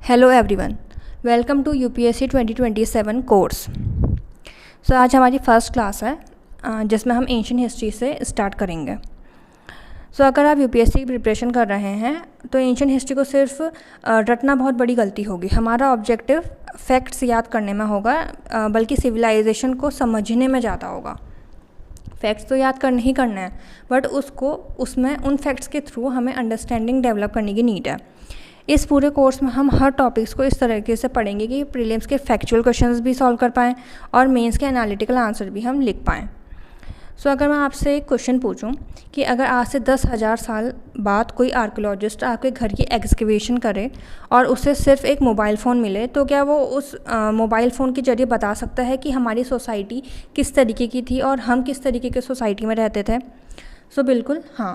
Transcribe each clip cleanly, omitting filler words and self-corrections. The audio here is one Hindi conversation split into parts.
Hello everyone, welcome to UPSC 2027 course. So आज हमारी फर्स्ट क्लास है जिसमें हम एंशिएंट हिस्ट्री से स्टार्ट करेंगे। सो अगर आप यूपीएससी की प्रिपरेशन कर रहे हैं तो एंशिएंट हिस्ट्री को सिर्फ रटना बहुत बड़ी गलती होगी। हमारा ऑब्जेक्टिव फैक्ट्स याद करने में होगा, बल्कि सिविलाइजेशन को समझने में ज़्यादा होगा। फैक्ट्स तो याद करने ही करना है, बट उसमें उन फैक्ट्स के थ्रू हमें अंडरस्टैंडिंग डेवलप करने की नीड है। इस पूरे कोर्स में हम हर टॉपिक्स को इस तरीके से पढ़ेंगे कि प्रीलिम्स के फैक्चुअल क्वेश्चंस भी सॉल्व कर पाएँ और मेंस के एनालिटिकल आंसर भी हम लिख पाएँ। सो अगर मैं आपसे एक क्वेश्चन पूछूं कि अगर आज से 10,000 साल बाद कोई आर्कियोलॉजिस्ट आपके घर की एक्सकवेशन करे और उसे सिर्फ एक मोबाइल फ़ोन मिले, तो क्या वो उस मोबाइल फ़ोन के ज़रिए बता सकता है कि हमारी सोसाइटी किस तरीके की थी और हम किस तरीके के सोसाइटी में रहते थे? सो बिल्कुल हाँ,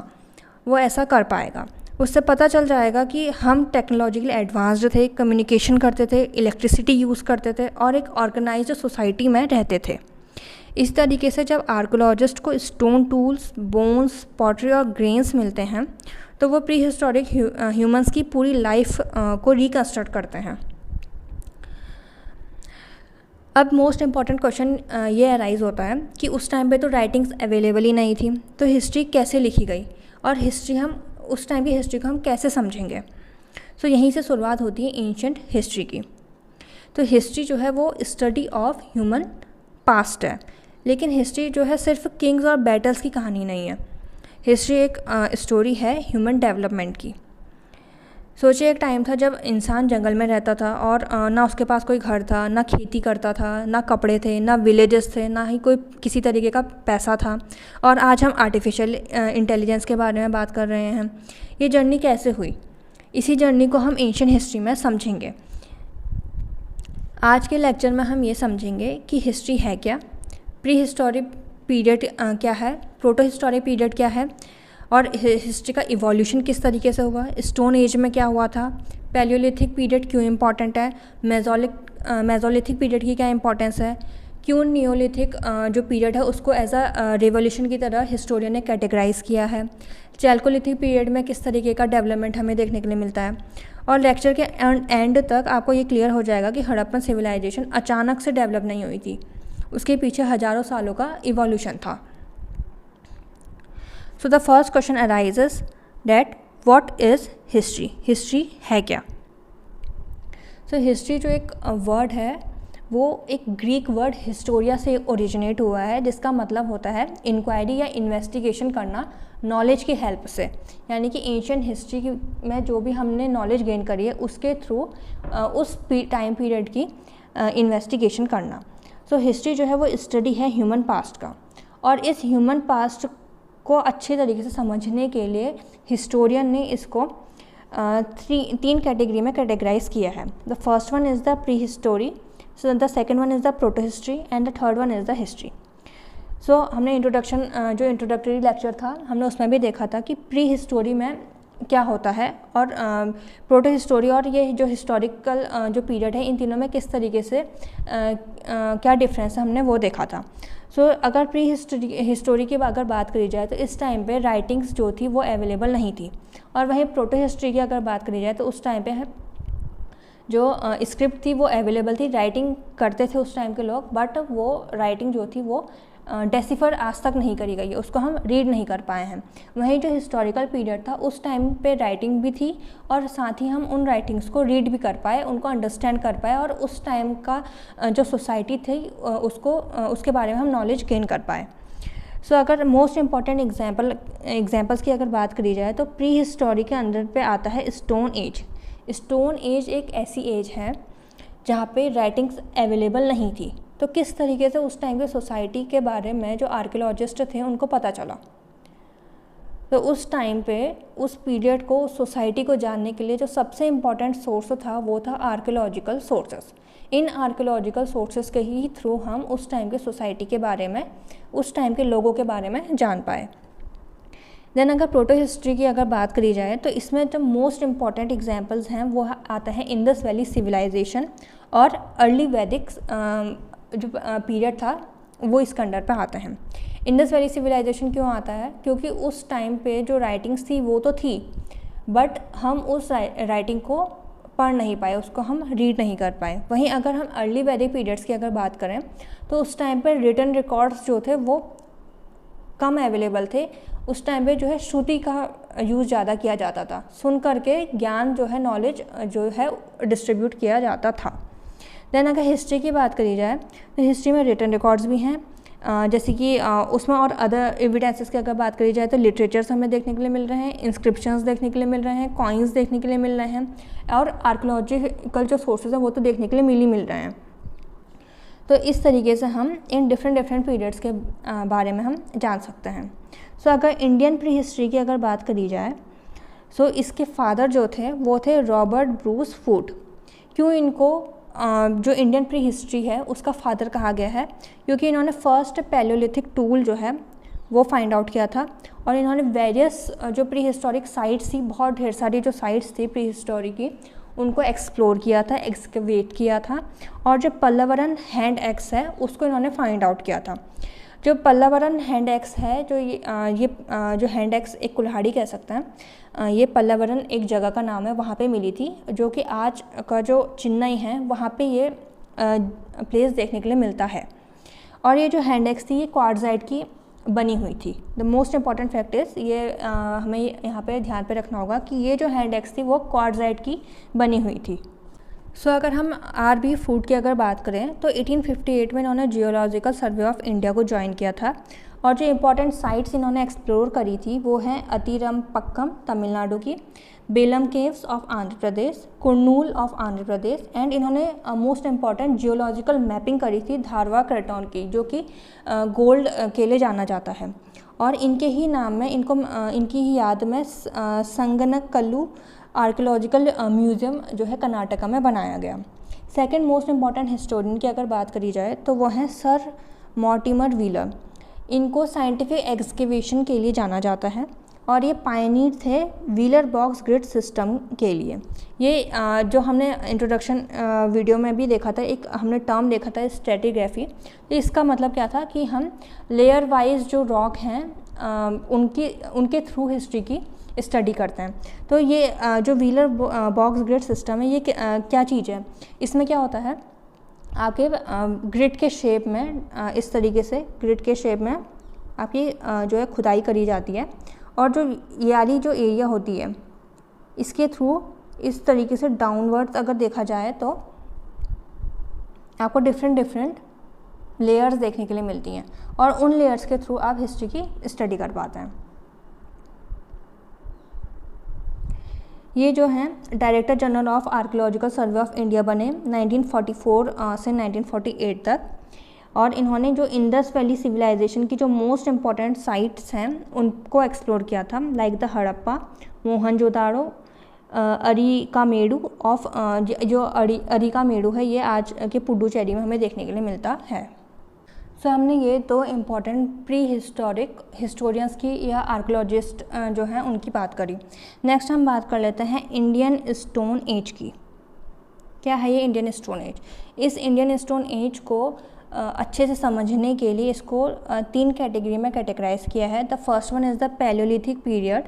वो ऐसा कर पाएगा। उससे पता चल जाएगा कि हम टेक्नोलॉजिकली एडवांस्ड थे, कम्युनिकेशन करते थे, इलेक्ट्रिसिटी यूज़ करते थे और एक ऑर्गेनाइज्ड सोसाइटी में रहते थे। इस तरीके से जब आर्कियोलॉजिस्ट को स्टोन टूल्स, बोन्स, पॉटरी और ग्रेन्स मिलते हैं तो वो प्री हिस्टोरिक ह्यूमंस की पूरी लाइफ को रिकन्स्ट्रक्ट करते हैं। अब मोस्ट इम्पॉर्टेंट क्वेश्चन ये अराइज होता है कि उस टाइम पे तो राइटिंग्स अवेलेबल ही नहीं थी, तो हिस्ट्री कैसे लिखी गई और उस टाइम की हिस्ट्री को हम कैसे समझेंगे? सो यहीं से शुरुआत होती है एंशिएंट हिस्ट्री की। तो हिस्ट्री जो है वो स्टडी ऑफ ह्यूमन पास्ट है, लेकिन हिस्ट्री जो है सिर्फ किंग्स और बैटल्स की कहानी नहीं है। हिस्ट्री एक स्टोरी है ह्यूमन डेवलपमेंट की। सोचिए, एक टाइम था जब इंसान जंगल में रहता था और ना उसके पास कोई घर था, ना खेती करता था, ना कपड़े थे, ना विलेजेस थे, ना ही कोई किसी तरीके का पैसा था। और आज हम आर्टिफिशियल इंटेलिजेंस के बारे में बात कर रहे हैं। ये जर्नी कैसे हुई? इसी जर्नी को हम एंशिएंट हिस्ट्री में समझेंगे। आज के लेक्चर में हम ये समझेंगे कि हिस्ट्री है क्या, प्री हिस्टोरिक पीरियड क्या है, प्रोटो हिस्टोरिक पीरियड क्या है, और हिस्ट्री का इवोल्यूशन किस तरीके से हुआ, स्टोन एज में क्या हुआ था, पैलियोलिथिक पीरियड क्यों इम्पॉर्टेंट है, मेसोलिथिक पीरियड की क्या इंपॉर्टेंस है, क्यों नियोलिथिक जो पीरियड है उसको एज अ रिवोल्यूशन की तरह हिस्टोरियन ने कैटेगराइज किया है, चैल्कोलिथिक पीरियड में किस तरीके का डेवलपमेंट हमें देखने के लिए मिलता है। और लेक्चर के एंड तक आपको ये क्लियर हो जाएगा कि हड़प्पन सिविलाइजेशन अचानक से डेवलप नहीं हुई थी, उसके पीछे हज़ारों सालों का इवोल्यूशन था। So the first question arises that what is history? History है क्या? सो हिस्ट्री जो एक वर्ड है वो एक ग्रीक वर्ड हिस्टोरिया से ओरिजिनेट हुआ है, जिसका मतलब होता है इंक्वायरी या इन्वेस्टिगेशन करना नॉलेज की हेल्प से। यानी कि एंशिएंट हिस्ट्री में जो भी हमने नॉलेज गेन करी है उसके थ्रू उस टाइम पीरियड की इन्वेस्टिगेशन करना। सो हिस्ट्री जो है वो स्टडी है ह्यूमन पास्ट का, और इस ह्यूमन पास्ट को अच्छे तरीके से समझने के लिए हिस्टोरियन ने इसको तीन कैटेगरी में कैटेगराइज किया है। The first one is the prehistory, so the second one is the protohistory and the third one is the history. So हमने जो इंट्रोडक्टरी लेक्चर था हमने उसमें भी देखा था कि प्री हिस्टोरी में क्या होता है और प्रोटो हिस्टोरी और ये जो हिस्टोरिकल जो पीरियड है इन तीनों में किस तरीके से क्या डिफरेंस है हमने वो देखा था। सो अगर प्री हिस्टोरी की अगर बात करी जाए तो इस टाइम पे राइटिंग्स जो थी वो अवेलेबल नहीं थी, और वहीं प्रोटो हिस्ट्री की अगर बात करी जाए तो उस टाइम पे जो स्क्रिप्ट थी वो अवेलेबल थी, राइटिंग करते थे उस टाइम के लोग, बट वो राइटिंग जो थी वो डेसिफर आज तक नहीं करी गई है, उसको हम रीड नहीं कर पाए हैं। वहीं जो हिस्टोरिकल पीरियड था उस टाइम पे राइटिंग भी थी और साथ ही हम उन राइटिंग्स को रीड भी कर पाए, उनको अंडरस्टैंड कर पाए और उस टाइम का जो सोसाइटी थी उसके बारे में हम नॉलेज गेन कर पाए। सो अगर मोस्ट इम्पॉर्टेंट एग्जाम्पल्स की अगर बात करी जाए तो प्री हिस्टोरी के अंदर पे आता है स्टोन एज। स्टोन एज एक ऐसी एज है जहाँ पे राइटिंग्स अवेलेबल नहीं थी, तो किस तरीके से उस टाइम के सोसाइटी के बारे में जो आर्कियोलॉजिस्ट थे उनको पता चला। तो उस टाइम पे उस पीरियड को, सोसाइटी को जानने के लिए जो सबसे इम्पॉर्टेंट सोर्स था वो था आर्कियोलॉजिकल सोर्सेस। इन आर्कियोलॉजिकल सोर्सेस के ही थ्रू हम उस टाइम के सोसाइटी के बारे में, उस टाइम के लोगों के बारे में जान पाए। देन अगर प्रोटो हिस्ट्री की अगर बात करी जाए तो इसमें जो मोस्ट इम्पॉर्टेंट एग्जांपल्स हैं वो आता है इंडस वैली सिविलाइजेशन और अर्ली वैदिक जो पीरियड था वो इसके अंडर पे आते हैं। इंडस वैली सिविलाइजेशन क्यों आता है? क्योंकि उस टाइम पे जो राइटिंग्स थी वो तो थी, बट हम उस राइटिंग को पढ़ नहीं पाए, उसको हम रीड नहीं कर पाए। वहीं अगर हम अर्ली वैदिक पीरियड्स की अगर बात करें तो उस टाइम पर रिटन रिकॉर्ड्स जो थे वो कम अवेलेबल थे। उस टाइम पे जो है श्रुति का यूज़ ज़्यादा किया जाता था, सुन करके ज्ञान जो है, नॉलेज जो है डिस्ट्रीब्यूट किया जाता था। देन अगर हिस्ट्री की बात करी जाए तो हिस्ट्री में रिटन रिकॉर्ड्स भी हैं, जैसे कि उसमें और अदर एविडेंसेस की अगर बात करी जाए तो लिटरेचर्स हमें देखने के लिए मिल रहे हैं, इंस्क्रिप्शंस देखने के लिए मिल रहे हैं, कॉइन्स देखने के लिए मिल रहे हैं, और आर्कियोलॉजिकल जो सोर्सेज हैं वो तो देखने के लिए मिल रहे हैं। तो इस तरीके से हम इन डिफरेंट पीरियड्स के बारे में हम जान सकते हैं। सो अगर इंडियन प्री हिस्ट्री की अगर बात करी जाए सो इसके फादर जो थे वो थे रॉबर्ट ब्रूस फूट। क्यों इनको जो इंडियन प्री हिस्ट्री है उसका फादर कहा गया है? क्योंकि इन्होंने फर्स्ट पैलियोलिथिक टूल जो है वो फाइंड आउट किया था, और इन्होंने वेरियस जो प्री हिस्टोरिक साइट्स थी, बहुत ढेर सारी जो साइट्स थी प्री हिस्टोरिक की, उनको एक्सप्लोर किया था, एक्सकवेट किया था, और जो पल्लवरन हैंड एक्स है उसको इन्होंने फाइंड आउट किया था। जो पल्लवरन हैंड एक्स है, जो ये जो हैंड एक्स एक कुल्हाड़ी कह सकते हैं, ये पल्लवरन एक जगह का नाम है, वहाँ पे मिली थी, जो कि आज का जो चेन्नई है वहाँ पे ये प्लेस देखने के लिए मिलता है। और ये जो हैंड एक्स थी ये क्वार्ट्ज़ाइट की बनी हुई थी। The most important fact is ये हमें यहाँ पे ध्यान पे रखना होगा कि ये जो हैंड एक्स थी वो क्वार्ट्ज़ाइट की बनी हुई थी। सो अगर हम आर.बी. फूट की अगर बात करें तो 1858 में इन्होंने जियोलॉजिकल सर्वे ऑफ इंडिया को ज्वाइन किया था, और जो इम्पॉर्टेंट साइट्स इन्होंने एक्सप्लोर करी थी वो हैं अतिरमपक्कम तमिलनाडु की, Belum caves of Andhra Pradesh, Kurnool of Andhra Pradesh, and इन्होंने मोस्ट इम्पॉर्टेंट जियोलॉजिकल मैपिंग करी थी धारवा क्रेटोन की, जो कि गोल्ड के लिए जाना जाता है, और इनके ही नाम में इनकी ही याद में संगनकल्लू आर्कियोलॉजिकल म्यूज़ियम जो है कर्नाटका में बनाया गया। सेकंड मोस्ट इम्पॉर्टेंट हिस्टोरियन की अगर बात करी जाए तो वो हैं सर मॉर्टिमर व्हीलर। इनको साइंटिफिक एक्सकेवेशन के लिए जाना जाता है, और ये पायनियर थे व्हीलर बॉक्स ग्रिड सिस्टम के लिए। ये जो हमने इंट्रोडक्शन वीडियो में भी देखा था, एक हमने टर्म देखा था स्ट्रेटिग्राफी। तो इसका मतलब क्या था कि हम लेयर वाइज जो रॉक हैं उनके थ्रू हिस्ट्री की स्टडी करते हैं। तो ये जो व्हीलर बॉक्स ग्रिड सिस्टम है ये क्या चीज़ है? इसमें क्या होता है, आपके ग्रिड के शेप में इस तरीके से ग्रिड के शेप में आपकी जो है खुदाई करी जाती है, और जो ये वाली जो एरिया होती है इसके थ्रू इस तरीके से डाउनवर्ड्स अगर देखा जाए तो आपको डिफरेंट लेयर्स देखने के लिए मिलती हैं, और उन लेयर्स के थ्रू आप हिस्ट्री की स्टडी कर पाते हैं। ये जो हैं director general of archaeological survey of India बने 1944 से 1948 तक, और इन्होंने जो इंडस वैली सिविलाइजेशन की जो मोस्ट इम्पॉर्टेंट साइट्स हैं उनको एक्सप्लोर किया था, like the Harappa, Mohenjodaro, Arikamedu of जो अरिकामेडू है ये आज के पुडुचेरी में हमें देखने के लिए मिलता है। सो हमने ये दो इम्पॉर्टेंट प्री हिस्टोरिक हिस्टोरियंस की या आर्कियोलॉजिस्ट जो हैं उनकी बात करी। नेक्स्ट हम बात कर लेते हैं इंडियन स्टोन एज की। क्या है ये इंडियन स्टोन एज? इस इंडियन स्टोन एज को अच्छे से समझने के लिए इसको 3 कैटेगरी में कैटेगराइज किया है। The first one is the palaeolithic period,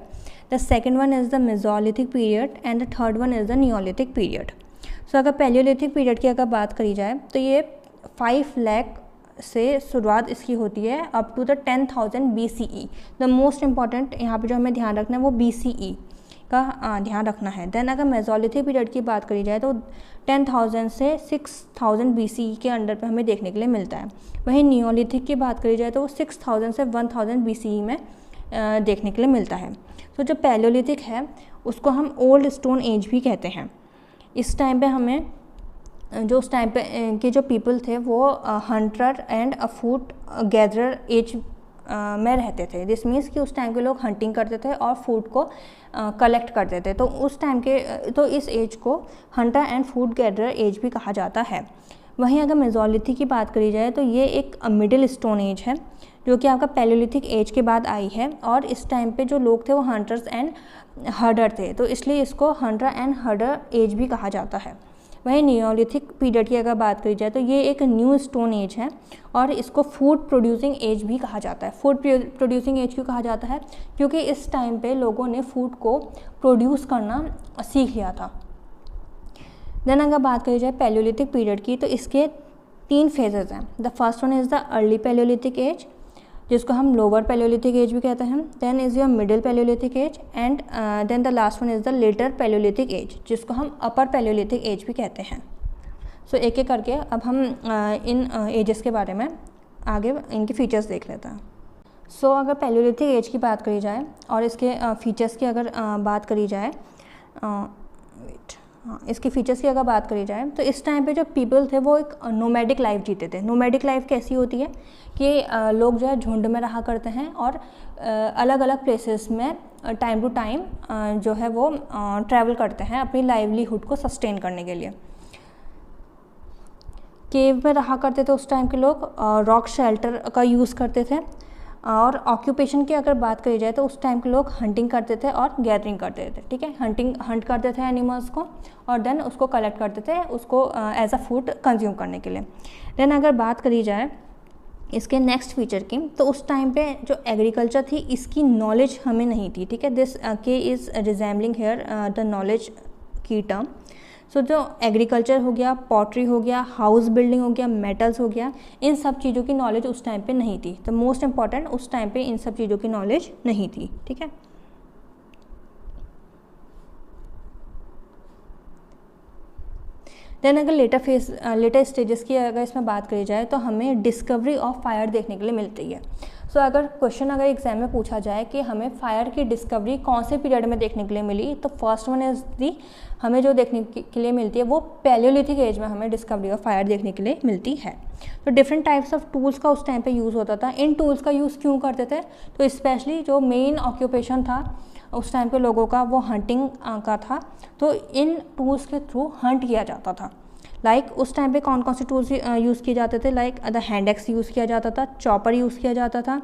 the second one is the mesolithic period, and the third one is the neolithic period. So अगर पैलियोलिथिक पीरियड की अगर बात करी जाए तो ये 5 लाख से शुरुआत इसकी होती है up to the 10,000 BCE। The most important यहाँ पे जो हमें ध्यान रखना है वो BCE का ध्यान रखना है। देन अगर मेसोलिथिक पीरियड की बात करी जाए तो 10,000 से 6,000 BCE के अंडर पे हमें देखने के लिए मिलता है। वहीं नियोलिथिक की बात करी जाए तो वो 6,000 से 1,000 BCE में देखने के लिए मिलता है। तो जो पैलियोलिथिक है उसको हम ओल्ड स्टोन एज भी कहते हैं। इस टाइम पे हमें जो उस टाइम पे के जो पीपल थे वो hunter and food gatherer age में रहते थे। दिस मीन्स कि उस टाइम के लोग हंटिंग करते थे और फूड को कलेक्ट करते थे। तो उस टाइम के तो इस एज को hunter and food gatherer age भी कहा जाता है। वहीं अगर मेसोलिथिक की बात करी जाए तो ये एक मिडिल स्टोन एज है जो कि आपका पैलियोलिथिक एज के बाद आई है, और इस टाइम पे जो लोग थे वो हंटर्स एंड हर्डर थे, तो इसलिए इसको हंटर एंड हर्डर एज भी कहा जाता है। वहीं नियोलिथिक पीरियड की अगर बात करी जाए तो ये एक न्यू स्टोन एज है, और इसको फूड प्रोड्यूसिंग एज भी कहा जाता है। फूड प्रोड्यूसिंग एज क्यों कहा जाता है? क्योंकि इस टाइम पे लोगों ने फूड को प्रोड्यूस करना सीख लिया था। देन अगर बात करी जाए पैलियोलिथिक पीरियड की, तो इसके 3 फेजेस हैं। The first one is the early palaeolithic age, जिसको हम लोअर पैलियोलिथिक एज भी कहते हैं। Then is your middle palaeolithic age, and then the last one is the later palaeolithic age, जिसको हम अपर पैलियोलिथिक एज भी कहते हैं। सो एक एक करके अब हम इन एजेस के बारे में आगे इनके फीचर्स देख लेते हैं। सो अगर पैलियोलिथिक एज की बात करी जाए और इसके फीचर्स की अगर बात करी जाए, इसके फीचर्स की अगर बात करी जाए, तो इस टाइम पे जो पीपल थे वो एक नोमैडिक लाइफ जीते थे। नोमैडिक लाइफ कैसी होती है कि लोग जो है झुंड में रहा करते हैं और अलग अलग प्लेसेस में टाइम टू टाइम जो है वो ट्रैवल करते हैं अपनी लाइवलीहुड को सस्टेन करने के लिए। केव में रहा करते थे उस टाइम के लोग, रॉक शेल्टर का यूज़ करते थे, और ऑक्यूपेशन की अगर बात करी जाए तो उस टाइम के लोग हंटिंग करते थे और गैदरिंग करते थे। ठीक है, हंट करते थे एनिमल्स को और देन उसको कलेक्ट करते थे, उसको एज अ फूड कंज्यूम करने के लिए। देन अगर बात करी जाए इसके नेक्स्ट फीचर की, तो उस टाइम पे जो एग्रीकल्चर थी इसकी नॉलेज हमें नहीं थी। ठीक है, दिस के is resembling here the knowledge की टर्म। सो जो एग्रीकल्चर हो गया, पॉटरी हो गया, हाउस बिल्डिंग हो गया, मेटल्स हो गया, इन सब चीज़ों की नॉलेज उस टाइम पे नहीं थी। तो मोस्ट इम्पॉर्टेंट, उस टाइम पे इन सब चीज़ों की नॉलेज नहीं थी। ठीक है, देन अगर लेटर स्टेजेस की अगर इसमें बात करी जाए, तो हमें डिस्कवरी ऑफ फायर देखने के लिए मिलती है। सो अगर क्वेश्चन अगर एग्जाम में पूछा जाए कि हमें फायर की डिस्कवरी कौन से पीरियड में देखने के लिए मिली, तो फर्स्ट वन इज़ दी, हमें जो देखने के लिए मिलती है वो पैलियोलिथिक एज में हमें डिस्कवरी ऑफ फायर देखने के लिए मिलती है। तो डिफरेंट टाइप्स ऑफ टूल्स का उस टाइम पे यूज़ होता था। इन टूल्स का यूज़ क्यों करते थे, तो स्पेशली जो मेन ऑक्यूपेशन था उस टाइम पे लोगों का वो हंटिंग का था, तो इन टूल्स के थ्रू हंट किया जाता था। लाइक उस टाइम पे कौन कौन से टूल्स यूज़ किए जाते थे, like the hand axe use किया जाता था, चॉपर यूज़ किया जाता था,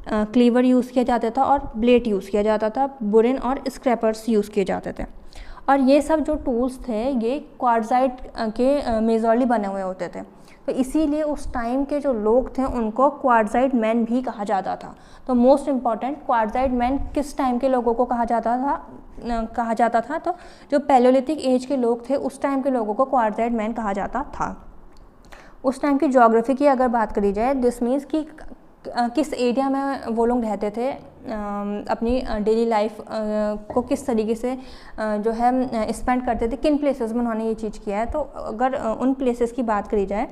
क्लीवर यूज़ किया जाता था और ब्लेड यूज़ किया जाता था, बुरिन और स्क्रैपर्स यूज़ किए जाते थे। और ये सब जो टूल्स थे ये क्वार्टजाइट के मेजरली बने हुए होते थे, तो इसीलिए उस टाइम के जो लोग थे उनको क्वार्टजाइट मैन भी कहा जाता था। तो मोस्ट इम्पॉर्टेंट, क्वार्टजाइट मैन किस टाइम के लोगों को कहा जाता था, तो जो पैलियोलिथिक एज के लोग थे उस टाइम के लोगों को क्वार्टजाइट मैन कहा जाता था। उस टाइम की ज्योग्राफी की अगर बात करी जाए, दिस मीन्स कि किस एरिया में वो लोग रहते थे, अपनी डेली लाइफ को किस तरीके से जो है स्पेंड करते थे, किन प्लेसेस में उन्होंने ये चीज़ किया है। तो अगर उन प्लेसेस की बात करी जाए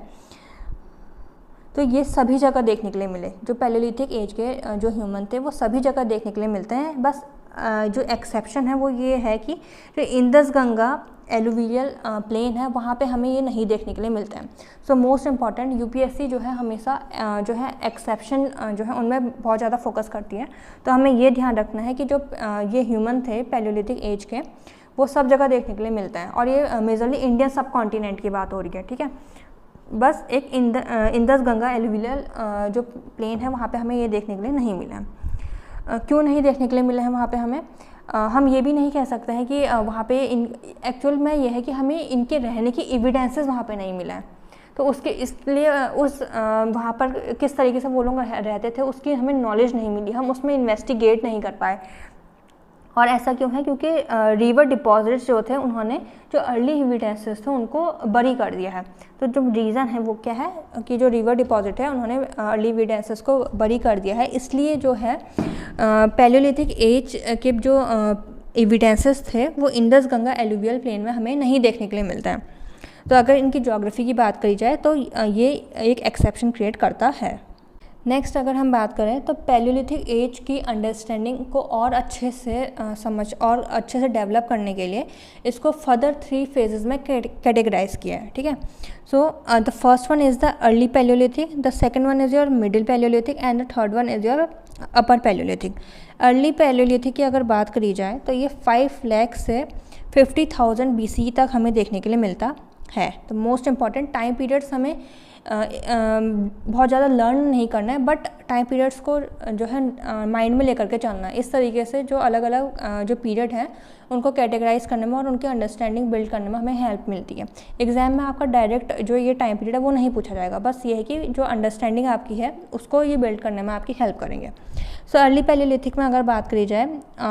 तो ये सभी जगह देखने के लिए मिले। जो पैलियोलिथिक एज के जो ह्यूमन थे वो सभी जगह देखने के लिए मिलते हैं। बस जो एक्सेप्शन है वो ये है कि जो इंदस गंगा एलुवियल प्लेन है वहाँ पे हमें ये नहीं देखने के लिए मिलते हैं। सो मोस्ट इम्पॉर्टेंट, यूपीएससी जो है हमेशा जो है एक्सेप्शन जो है उनमें बहुत ज़्यादा फोकस करती है। तो हमें ये ध्यान रखना है कि जो ये ह्यूमन थे पैलियोलिथिक एज के वो सब जगह देखने के लिए मिलते हैं, और ये मेजरली इंडियन सब कॉन्टिनेंट की बात हो रही है। ठीक है, बस एक इंदस गंगा एलुवियल जो प्लेन है वहाँ पे हमें ये देखने के लिए नहीं मिला है। क्यों नहीं देखने के लिए मिले हैं वहाँ पे हमें, हम ये भी नहीं कह सकते हैं कि वहाँ पे एक्चुअल में ये है कि हमें इनके रहने की एविडेंसेस वहाँ पे नहीं मिला है। तो उसके इसलिए उस वहाँ पर किस तरीके से वो लोग रहते थे उसकी हमें नॉलेज नहीं मिली, हम उसमें इन्वेस्टिगेट नहीं कर पाए। और ऐसा क्यों है, क्योंकि रिवर डिपॉजिट्स जो थे उन्होंने जो अर्ली एविडेंसेस थे उनको बरी कर दिया है। तो जो रीज़न है वो क्या है कि जो रिवर डिपॉजिट है उन्होंने अर्ली एविडेंसेस को बरी कर दिया है, इसलिए जो है पैलियोलिथिक एज के जो एविडेंसेस थे वो इंडस गंगा एलुवियल प्लेन में हमें नहीं देखने के लिए मिलते हैं। तो अगर इनकी ज्योग्राफी की बात करी जाए तो ये एक एक्सेप्शन क्रिएट करता है। नेक्स्ट अगर हम बात करें तो पैलियोलिथिक एज की अंडरस्टैंडिंग को और अच्छे से समझ और अच्छे से डेवलप करने के लिए इसको फर्दर 3 फेजेस में कैटेगराइज किया है। ठीक है, so the first one is the early Palaeolithic, the second one is your middle Palaeolithic and the third one is your upper Palaeolithic. Early Palaeolithic की अगर बात करी जाए तो ये 5 लाख से 50,000 BC तक हमें देखने के लिए मिलता है। तो मोस्ट इम्पॉर्टेंट टाइम पीरियड्स हमें बहुत ज़्यादा लर्न नहीं करना है, बट टाइम पीरियड्स को जो है माइंड में लेकर के चलना है। इस तरीके से जो अलग अलग जो पीरियड है उनको कैटेगराइज करने में और उनकी अंडरस्टैंडिंग बिल्ड करने में हमें हेल्प मिलती है। एग्जाम में आपका डायरेक्ट जो ये टाइम पीरियड है वो नहीं पूछा जाएगा, बस ये है कि जो अंडरस्टैंडिंग आपकी है उसको ये बिल्ड करने में आपकी हेल्प करेंगे। सो अर्ली पैलियोलिथिक में अगर बात करी जाए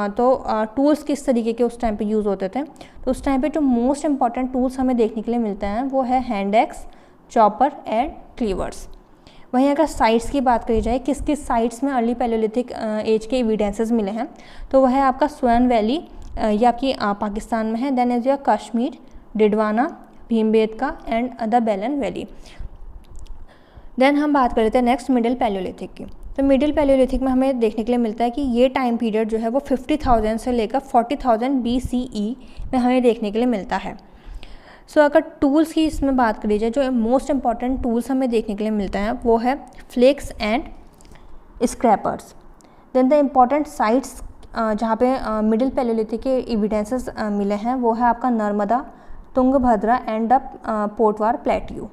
तो टूल्स किस तरीके के उस टाइम पे यूज़ होते थे, तो उस टाइम पे जो मोस्ट इंपॉर्टेंट टूल्स हमें देखने के लिए मिलते हैं वो है हैंड एक्स, चॉपर एंड क्लीवर्स। वहीं अगर साइट्स की बात करी जाए, किस किस साइट्स में अर्ली पैलियोलिथिक एज के एविडेंसेस मिले हैं, तो वह है आपका स्वर्ण वैली, ये आपकी पाकिस्तान में है। Then is your Kashmir, Didwana, Bhimbetka and the Belan valley. Then हम बात कर लेते हैं नेक्स्ट मिडिल पैलियोलिथिक की। तो मिडिल पैलियोलिथिक में हमें देखने के लिए मिलता है कि ये टाइम पीरियड जो है वो 50,000 से लेकर 40,000 BCE में हमें देखने के लिए मिलता है। सो अगर टूल्स की इसमें बात करी जाए, जो मोस्ट इंपॉर्टेंट टूल्स हमें देखने के लिए मिलते हैं वो है flakes and scrapers. Then the important sites जहाँ पे मिडिल पैलियोलिथिक के एविडेंसेस मिले हैं वो है आपका Narmada, Tungabhadra and the Potwar plateau.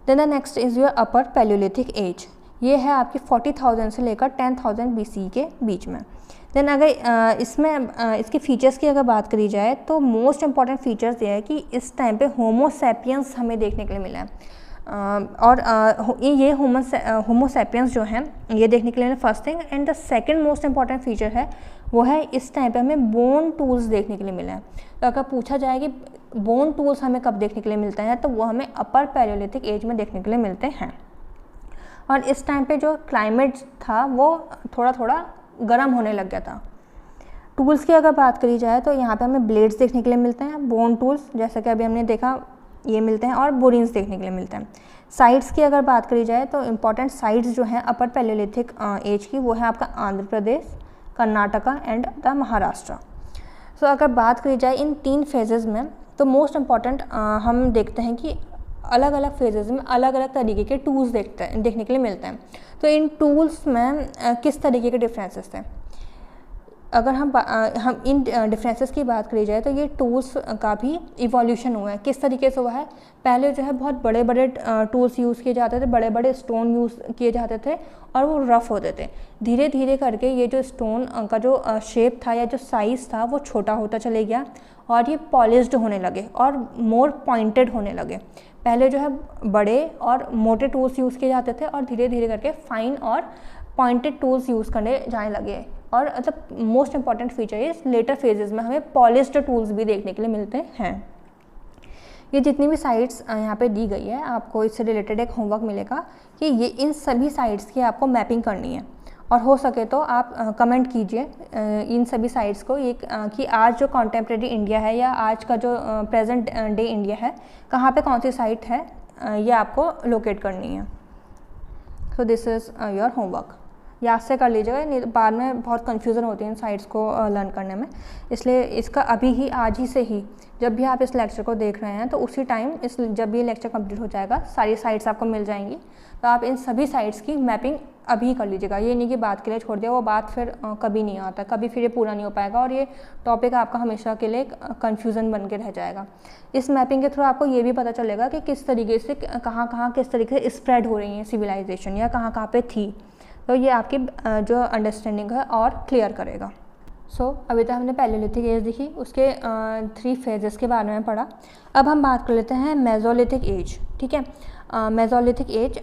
Then the next is your upper palaeolithic age, ये है आपकी 40,000 से लेकर 10,000 BCE के बीच में। देन अगर इसमें इसके फीचर्स की अगर बात करी जाए तो मोस्ट इंपॉर्टेंट फीचर्स ये है कि इस टाइम पे होमो सैपियंस हमें देखने के लिए मिला है। और ये होमो सैपियंस जो हैं ये देखने के लिए मिला first thing. And the second most important feature है वो है इस टाइम पे हमें बोन टूल्स देखने के लिए मिले हैं। तो अगर पूछा जाए कि बोन टूल्स हमें कब देखने के लिए मिलते हैं, तो वो हमें अपर पैलियोलिथिक एज में देखने के लिए मिलते हैं। और इस टाइम पे जो क्लाइमेट था वो थोड़ा थोड़ा गर्म होने लग गया था। टूल्स की अगर बात करी जाए तो यहाँ पे हमें ब्लेड्स देखने के लिए मिलते हैं, बोन टूल्स जैसा कि अभी हमने देखा ये मिलते हैं, और बोरिन्स देखने के लिए मिलते हैं। साइट्स की अगर बात करी जाए तो इम्पॉर्टेंट साइट्स जो हैं अपर पैलियोलिथिक एज की वो है आपका आंध्र प्रदेश, कर्नाटका एंड द महाराष्ट्र। सो अगर बात करी जाए इन 3 फेजेज़ में, तो मोस्ट इम्पॉर्टेंट हम देखते हैं कि अलग अलग फेजेज़ में अलग अलग तरीके के टूल्स देखने के लिए मिलते हैं। तो इन टूल्स में किस तरीके के डिफरेंसेस थे, अगर हम इन डिफरेंसेस की बात करी जाए तो ये टूल्स का भी इवोल्यूशन हुआ है। किस तरीके से हुआ है, पहले जो है बहुत बड़े बड़े टूल्स यूज़ किए जाते थे, बड़े बड़े स्टोन यूज़ किए जाते थे और वो रफ़ होते थे। धीरे धीरे करके ये जो स्टोन का जो शेप था या जो साइज़ था वो छोटा होता चले गया और ये पॉलिश्ड होने लगे और मोर पॉइंटेड होने लगे। पहले जो है बड़े और मोटे टूल्स यूज़ किए जाते थे और धीरे धीरे करके फाइन और पॉइंटेड टूल्स यूज़ करने जाने लगे। और मतलब मोस्ट इंपॉर्टेंट फीचर इस लेटर फेजेस में हमें पॉलिश्ड टूल्स भी देखने के लिए मिलते हैं। ये जितनी भी साइट्स यहाँ पे दी गई है, आपको इससे रिलेटेड एक होमवर्क मिलेगा कि ये इन सभी साइट्स की आपको मैपिंग करनी है और हो सके तो आप कमेंट कीजिए इन सभी साइट्स को कि आज जो कॉन्टेम्प्रेरी इंडिया है या आज का जो प्रेजेंट डे इंडिया है कहाँ पे कौन सी साइट है, ये आपको लोकेट करनी है। So this is your homework, याद से कर लीजिएगा, बाद में बहुत कन्फ्यूज़न होती है इन साइट्स को लर्न करने में। इसलिए इसका अभी ही आज ही से ही जब भी आप इस लेक्चर को देख रहे हैं तो उसी टाइम जब ये लेक्चर कंप्लीट हो जाएगा सारी साइट्स आपको मिल जाएंगी, तो आप इन सभी साइट्स की मैपिंग अभी कर लीजिएगा। ये नहीं कि बात के लिए छोड़ दिया, वो बात फिर कभी नहीं आता, कभी फिर ये पूरा नहीं हो पाएगा और ये टॉपिक आपका हमेशा के लिए कन्फ्यूज़न बन के रह जाएगा। इस मैपिंग के थ्रू आपको ये भी पता चलेगा कि किस तरीके से कहाँ किस तरीके से स्प्रेड हो रही हैं सिविलाइजेशन या कहाँ पे थी, तो ये आपकी जो अंडरस्टैंडिंग है और क्लियर करेगा। सो अभी तक हमने पैलियोलिथिक एज देखी, उसके 3 फेजेस के बारे में पढ़ा। अब हम बात कर लेते हैं मेसोलिथिक एज। ठीक है, मेसोलिथिक एज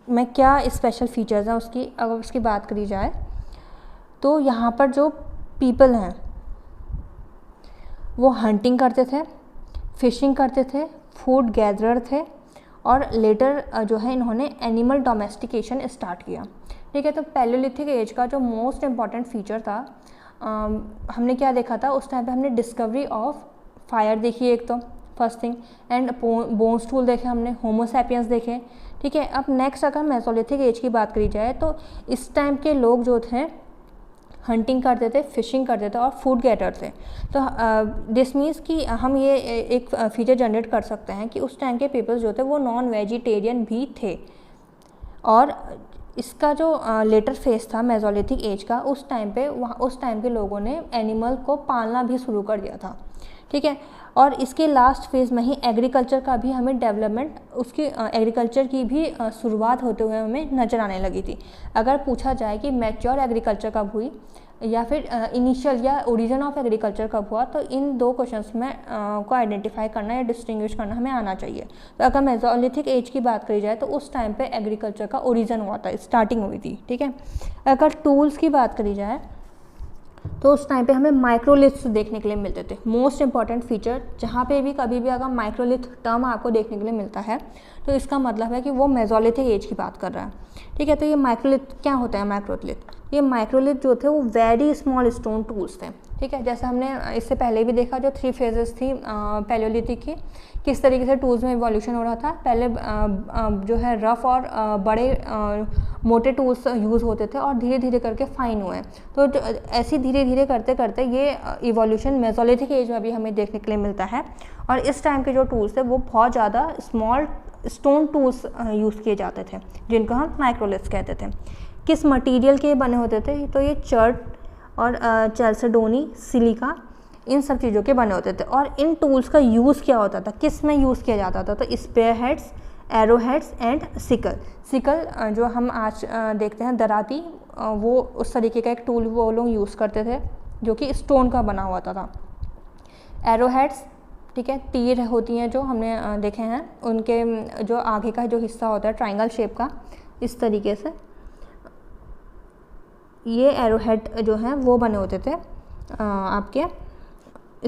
में क्या स्पेशल फीचर्स हैं उसकी, अगर उसकी बात करी जाए तो यहाँ पर जो पीपल हैं वो हंटिंग करते थे, फिशिंग करते थे, फूड गैदरर थे और लेटर जो है इन्होंने एनिमल डोमेस्टिकेशन स्टार्ट किया। ठीक है, तो पैलियोलिथिक एज का जो मोस्ट इम्पॉर्टेंट फीचर था, हमने क्या देखा था उस टाइम पे, हमने डिस्कवरी ऑफ फायर देखी एक तो first thing, and bones tool देखे हमने, होमो सैपियंस देखे। ठीक है, अब नेक्स्ट अगर मेसोलिथिक एज की बात करी जाए तो इस टाइम के लोग जो थे हंटिंग करते थे, फिशिंग करते थे और फूड गेटर थे। तो दिस मीन्स कि हम ये एक फीचर जनरेट कर सकते हैं कि उस टाइम के पीपल्स जो थे वो नॉन वेजिटेरियन भी थे और इसका जो लेटर फेज था मेसोलिथिक एज का, उस टाइम पे उस टाइम के लोगों ने एनिमल को पालना भी शुरू कर दिया था, ठीक है। और इसके लास्ट फेज़ में ही एग्रीकल्चर का भी हमें डेवलपमेंट, उसकी एग्रीकल्चर की भी शुरुआत होते हुए हमें नज़र आने लगी थी। अगर पूछा जाए कि मैच्योर एग्रीकल्चर कब हुई या फिर इनिशियल या ओरिजिन ऑफ एग्रीकल्चर कब हुआ, तो इन 2 क्वेश्चंस में को आइडेंटिफाई करना या डिस्टिंग्विश करना हमें आना चाहिए। तो अगर मेसोलिथिक एज की बात करी जाए तो उस टाइम पे एग्रीकल्चर का ओरिजिन हुआ था, स्टार्टिंग हुई थी, ठीक है। अगर टूल्स की बात करी जाए तो उस टाइम पे हमें माइक्रोलिथ्स देखने के लिए मिलते थे। मोस्ट इंपॉर्टेंट फीचर, जहाँ पे भी कभी भी अगर माइक्रोलिथ टर्म आपको देखने के लिए मिलता है तो इसका मतलब है कि वो मेसोलिथिक एज की बात कर रहा है, ठीक है। तो ये माइक्रोलिथ क्या होता है? माइक्रोलिथ, ये माइक्रोलिथ जो थे वो वेरी स्मॉल स्टोन टूल्स थे, ठीक है। जैसे हमने इससे पहले भी देखा, जो 3 फेजेस थी पैलियोलिथिक की, किस तरीके से टूल्स में इवोल्यूशन हो रहा था। पहले जो है रफ़ और बड़े मोटे टूल्स यूज़ होते थे और धीरे धीरे करके फाइन हुए। तो ऐसे धीरे धीरे करते करते ये इवोल्यूशन मेसोलिथिक एज में भी हमें देखने के लिए मिलता है। और इस टाइम के जो टूल्स थे वो बहुत ज़्यादा स्मॉल स्टोन टूल्स यूज़ किए जाते थे, जिनको हम माइक्रोलिथ्स कहते थे। किस मटेरियल के बने होते थे? तो ये चर्ट और चैल्सेडोनी, सिलिका, इन सब चीज़ों के बने होते थे। और इन टूल्स का यूज़ क्या होता था, किस में यूज़ किया जाता था? तो spear heads, arrow heads and sickle. Sickle जो हम आज देखते हैं दराती, वो उस तरीके का एक टूल वो लोग यूज़ करते थे जो कि स्टोन का बना हुआ था। एरो हेड्स, ठीक है, तीर होती हैं जो हमने देखे हैं, उनके जो आगे का जो हिस्सा होता है ट्रायंगल शेप का, इस तरीके से ये एरो हेड जो हैं वो बने होते थे आपके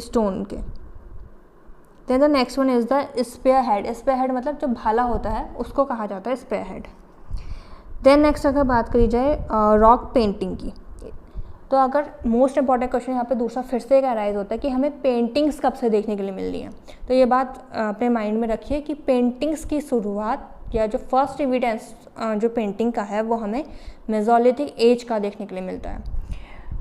स्टोन के। Then the next one is the spear head. Spear head मतलब जो भाला होता है उसको कहा जाता है स्पेयर हेड। देन नेक्स्ट अगर बात करी जाए रॉक पेंटिंग की, तो अगर मोस्ट इंपॉर्टेंट क्वेश्चन यहाँ पे दूसरा फिर से एक अराइज होता है कि हमें पेंटिंग्स कब से देखने के लिए मिल रही हैं। तो ये बात अपने माइंड में रखिए कि पेंटिंग्स की शुरुआत या जो फर्स्ट एविडेंस जो पेंटिंग का है वो हमें मेसोलिथिक एज का देखने के लिए मिलता है।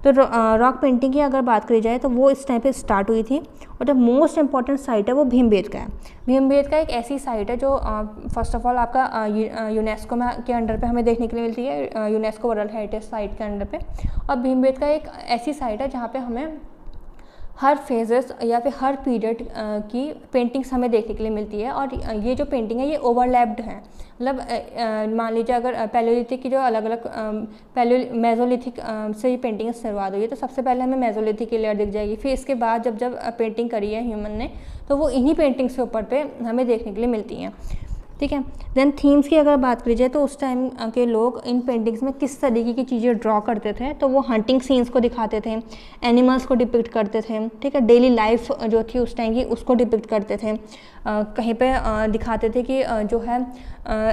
तो रॉक पेंटिंग की अगर बात करी जाए तो वो इस टाइम पे स्टार्ट हुई थी। और जो मोस्ट इंपॉर्टेंट साइट है वो भीमबेटका है। भीमबेटका एक ऐसी साइट है जो फर्स्ट ऑफ ऑल आपका यूनेस्को में के अंडर पे हमें देखने के लिए मिलती है, यूनेस्को वर्ल्ड हेरिटेज साइट के अंडर पे। और भीमबेटका एक ऐसी साइट है जहाँ पे हमें हर फेजेस या फिर हर पीरियड की पेंटिंग्स हमें देखने के लिए मिलती है। और ये जो पेंटिंग है ये ओवरलैप्ड है, मतलब मान लीजिए अगर पैलियोलिथिक की जो अलग अलग मेसोलिथिक से ये पेंटिंग शुरुआत हुई है, तो सबसे पहले हमें मेसोलिथिक की लेयर दिख जाएगी। फिर इसके बाद जब पेंटिंग करी है ह्यूमन ने, तो वो इन्हीं पेंटिंग्स के ऊपर पे हमें देखने के लिए मिलती हैं, ठीक है। देन थीम्स की अगर बात करी जाए तो उस टाइम के लोग इन पेंटिंग्स में किस तरीके की चीज़ें ड्रॉ करते थे, तो वो हंटिंग सीन्स को दिखाते थे, एनिमल्स को डिपिक्ट करते थे, ठीक है। डेली लाइफ जो थी उस टाइम की उसको डिपिक्ट करते थे। कहीं पे दिखाते थे कि जो है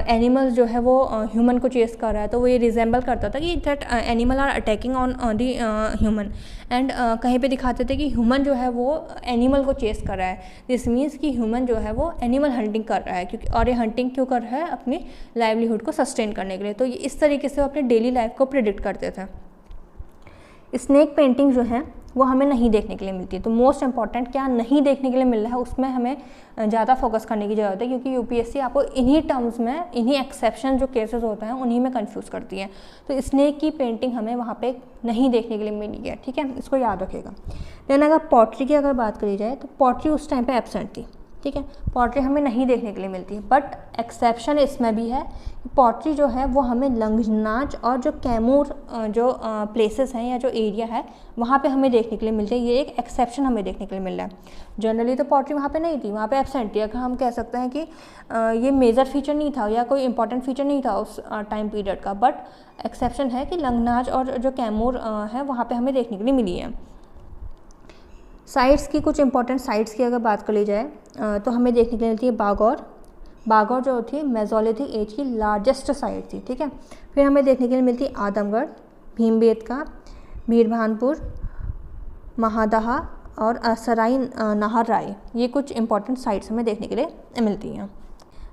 एनिमल्स जो है वो ह्यूमन को चेस कर रहा है, तो वो ये रिजेंबल करता था कि that animal are attacking on the human. And कहीं पे दिखाते थे कि ह्यूमन जो है वो एनिमल को चेस कर रहा है। दिस मीन्स कि ह्यूमन जो है वो एनिमल हंटिंग कर रहा है, क्योंकि और ये हंटिंग क्यों कर रहा है? अपनी लाइवलीहुड को सस्टेन करने के लिए। तो ये इस तरीके से वो अपने डेली लाइफ को प्रिडिक्ट करते थे। स्नेक पेंटिंग जो है वो हमें नहीं देखने के लिए मिलती है। तो मोस्ट इंपॉर्टेंट क्या नहीं देखने के लिए मिल रहा है उसमें हमें ज़्यादा फोकस करने की ज़रूरत है, क्योंकि यूपीएससी आपको इन्हीं टर्म्स में, इन्हीं एक्सेप्शन जो केसेस होते हैं उन्हीं में कंफ्यूज करती है। तो स्नेक की पेंटिंग हमें वहाँ पे नहीं देखने के लिए मिली है, ठीक है, इसको याद रखिएगा। देन अगर पॉटरी की अगर बात करी जाए तो पॉटरी उस टाइम पर एब्सेंट थी, ठीक है। पॉटरी हमें नहीं देखने के लिए मिलती है, बट एक्सेप्शन इसमें भी है कि पॉटरी जो है वो हमें लंगनाच और जो कैमूर जो प्लेसेस हैं या जो एरिया है वहाँ पे हमें देखने के लिए मिलती है। ये एक एक्सेप्शन हमें देखने के लिए मिल रहा है। जनरली तो पॉटरी वहाँ पे नहीं थी, वहाँ पे एब्सेंट थी। अगर हम कह सकते हैं कि ये मेजर फीचर नहीं था या कोई इंपॉर्टेंट फीचर नहीं था उस टाइम पीरियड का, बट एक्सेप्शन है कि लंगनाच और जो कैमूर है वहाँ पर हमें देखने के लिए मिली है। साइट्स की, कुछ इंपॉर्टेंट साइट्स की अगर बात कर ली जाए तो हमें देखने के लिए मिलती है बागौर। बागौर जो थी मेसोलिथिक एज की लार्जेस्ट साइट थी, ठीक है। फिर हमें देखने के लिए मिलती है आदमगढ़, भीमबेटका, मीरभानपुर, महादहा और सराय नाहर राय। ये कुछ इंपॉर्टेंट साइट्स हमें देखने के लिए मिलती हैं।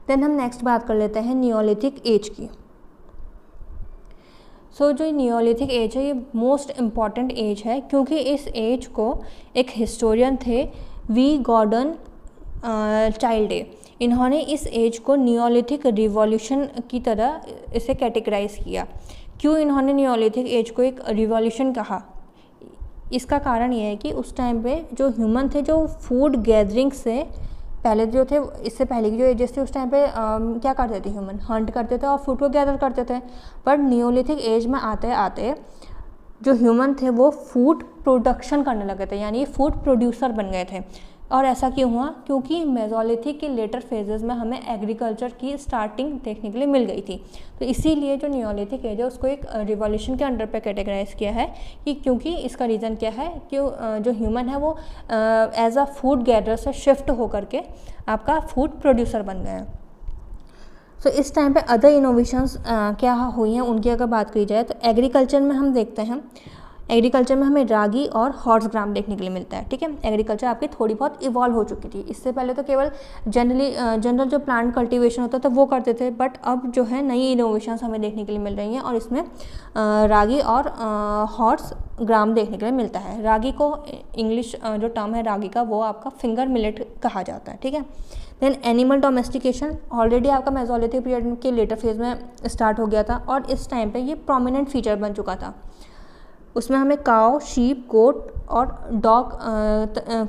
देन हम नेक्स्ट बात कर लेते हैं नियोलिथिक एज की। सो जो नियोलिथिक एज है ये मोस्ट इम्पॉर्टेंट एज है, क्योंकि इस एज को एक हिस्टोरियन थे वी गॉर्डन चाइल्ड एज, इन्होंने इस एज को नियोलिथिक रिवॉल्यूशन की तरह इसे कैटेगराइज किया। क्यों इन्होंने नियोलिथिक एज को एक रिवॉल्यूशन कहा? इसका कारण ये है कि उस टाइम पे जो ह्यूमन थे, जो फूड गैदरिंग से पहले जो थे, इससे पहले की जो एजेस थे उस टाइम पे क्या करते थे ह्यूमन? हंट करते थे और फूड को गैदर करते थे। पर नियोलिथिक एज में आते आते जो ह्यूमन थे वो फूड प्रोडक्शन करने लगे थे, यानी फूड प्रोड्यूसर बन गए थे। और ऐसा क्यों हुआ? क्योंकि मेसोलिथिक के लेटर फेजेस में हमें एग्रीकल्चर की स्टार्टिंग देखने के लिए मिल गई थी। तो इसीलिए जो नियोलिथिक एज है उसको एक रिवॉल्यूशन के अंडर पे कैटेगराइज किया है कि क्योंकि इसका रीज़न क्या है कि जो ह्यूमन है वो एज अ फूड गैदरर से शिफ्ट होकर के आपका फूड प्रोड्यूसर बन गए हैं। सो इस टाइम पे अदर इनोवेशंस क्या हुई हैं उनकी अगर बात की जाए तो एग्रीकल्चर में हम देखते हैं, एग्रीकल्चर में हमें रागी और हॉर्स ग्राम देखने के लिए मिलता है। ठीक है, एग्रीकल्चर आपकी थोड़ी बहुत इवॉल्व हो चुकी थी। इससे पहले तो केवल जनरल जो प्लांट कल्टीवेशन होता था वो करते थे, बट अब जो है नई इनोवेशंस हमें देखने के लिए मिल रही हैं और इसमें रागी और हॉर्स ग्राम देखने के लिए मिलता है। रागी को इंग्लिश जो टर्म है रागी का वो आपका फिंगर मिलेट कहा जाता है। ठीक है, देन एनिमल डोमेस्टिकेशन ऑलरेडी आपका मेसोलिथिक पीरियड के लेटर फेज में स्टार्ट हो गया था और इस टाइम पे ये प्रोमिनेंट फीचर बन चुका था। उसमें हमें काव, शीप, गोट और डॉग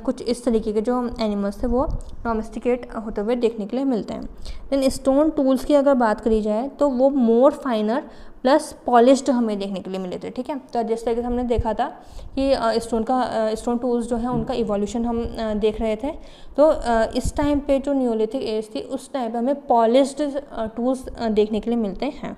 कुछ इस तरीके के जो एनिमल्स थे वो डोमेस्टिकेट होते हुए देखने के लिए मिलते हैं। देन स्टोन टूल्स की अगर बात करी जाए तो वो मोर फाइनर प्लस पॉलिश्ड हमें देखने के लिए मिले थे। ठीक है, तो जिस तरीके से हमने देखा था कि स्टोन टूल्स जो है उनका इवोल्यूशन हम देख रहे थे, तो इस टाइम पे जो नियोलिथिक एज थी उस टाइम पे हमें पॉलिश्ड टूल्स देखने के लिए मिलते हैं।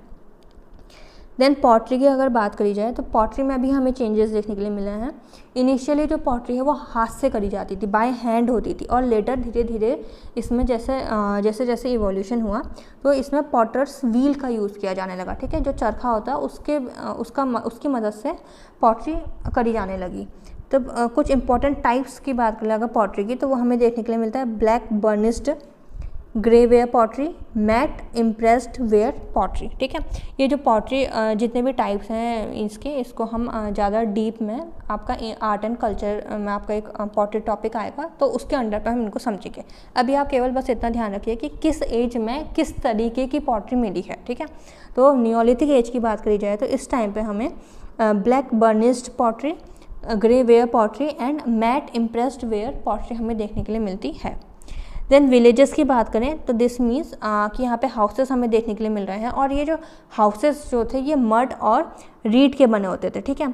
देन पॉटरी की अगर बात करी जाए तो पॉटरी में भी हमें चेंजेस देखने के लिए मिले हैं। इनिशियली जो पॉटरी है वो हाथ से करी जाती थी, बाय हैंड होती थी, और लेटर धीरे धीरे इसमें जैसे जैसे इवोल्यूशन हुआ तो इसमें पॉटर्स व्हील का यूज़ किया जाने लगा। ठीक है, जो चरखा होता है उसकी मदद से पॉटरी करी जाने लगी। तो कुछ इंपॉर्टेंट टाइप्स की बात करें अगर पॉटरी की तो वो हमें देखने के लिए मिलता है black burnished grey ware pottery, mat impressed ware pottery. ठीक है, ये जो पॉटरी जितने भी टाइप्स हैं इसको हम ज़्यादा डीप में आपका आर्ट एंड कल्चर में आपका एक पॉटरी टॉपिक आएगा तो उसके अंडर पर हम इनको समझेंगे। अभी आप केवल बस इतना ध्यान रखिए कि किस एज में किस तरीके की पॉटरी मिली है। ठीक है, तो नियोलिथिक एज की बात करी जाए तो इस टाइम पर हमें black burnished pottery, grey ware pottery and mat impressed ware pottery हमें देखने के लिए मिलती है। देन विलेजेस की बात करें तो दिस मीन्स कि यहाँ पे हाउसेस हमें देखने के लिए मिल रहे हैं और ये जो हाउसेस जो थे ये मड और रीड के बने होते थे। ठीक है,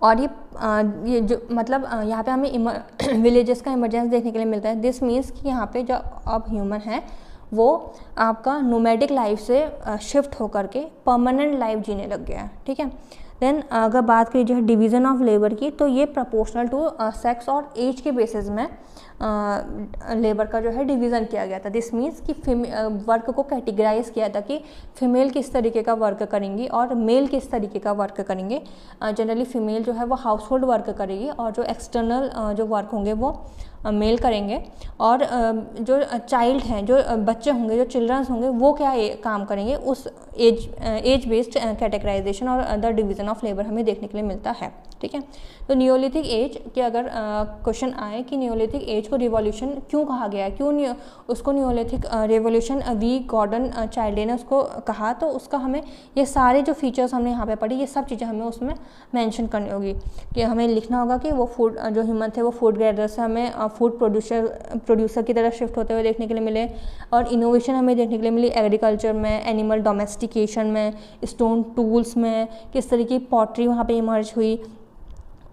और ये जो मतलब यहाँ पे हमें विलेजेस का इमरजेंस देखने के लिए मिलता है। दिस मीन्स कि यहाँ पे जो अब ह्यूमन है वो आपका नोमैडिक लाइफ से शिफ्ट होकर के परमानेंट लाइफ जीने लग गया है। ठीक है, देन अगर बात करी जाए डिवीज़न ऑफ लेबर की तो ये प्रोपोर्शनल टू सेक्स और एज के बेसिस में लेबर का जो है डिवीज़न किया गया था। दिस मीन्स कि वर्क को कैटेगराइज किया था कि फीमेल किस तरीके का वर्क करेंगी और मेल किस तरीके का वर्क करेंगे। जनरली फीमेल जो है वो हाउस होल्ड वर्क करेगी और जो एक्सटर्नल जो वर्क होंगे वो मेल करेंगे, और जो चाइल्ड हैं, जो बच्चे होंगे, जो चिल्ड्रंस होंगे वो क्या काम करेंगे, उस एज बेस्ड कैटेगराइजेशन और अदर डिवीज़न ऑफ लेबर हमें देखने के लिए मिलता है। ठीक है, तो नियोलिथिक एज के अगर क्वेश्चन आए कि नियोलिथिक एज को रिवॉल्यूशन क्यों कहा गया है, क्यों उसको नियोलिथिक रिवॉल्यूशन वी गॉर्डन चाइल्डे ने उसको कहा, तो उसका हमें ये सारे जो फीचर्स हमने यहाँ पे पढ़ी ये सब चीज़ें हमें उसमें मेंशन करनी होगी कि हमें लिखना होगा कि वो फूड जो ह्यूमन थे वो फूड गैदर से हमें फूड प्रोड्यूसर की तरह शिफ्ट होते हुए देखने के लिए मिले, और इनोवेशन हमें देखने के लिए मिली एग्रीकल्चर में, एनिमल डोमेस्टिकेशन में, स्टोन टूल्स में, किस तरीके की पॉटरी वहाँ पे इमर्ज हुई,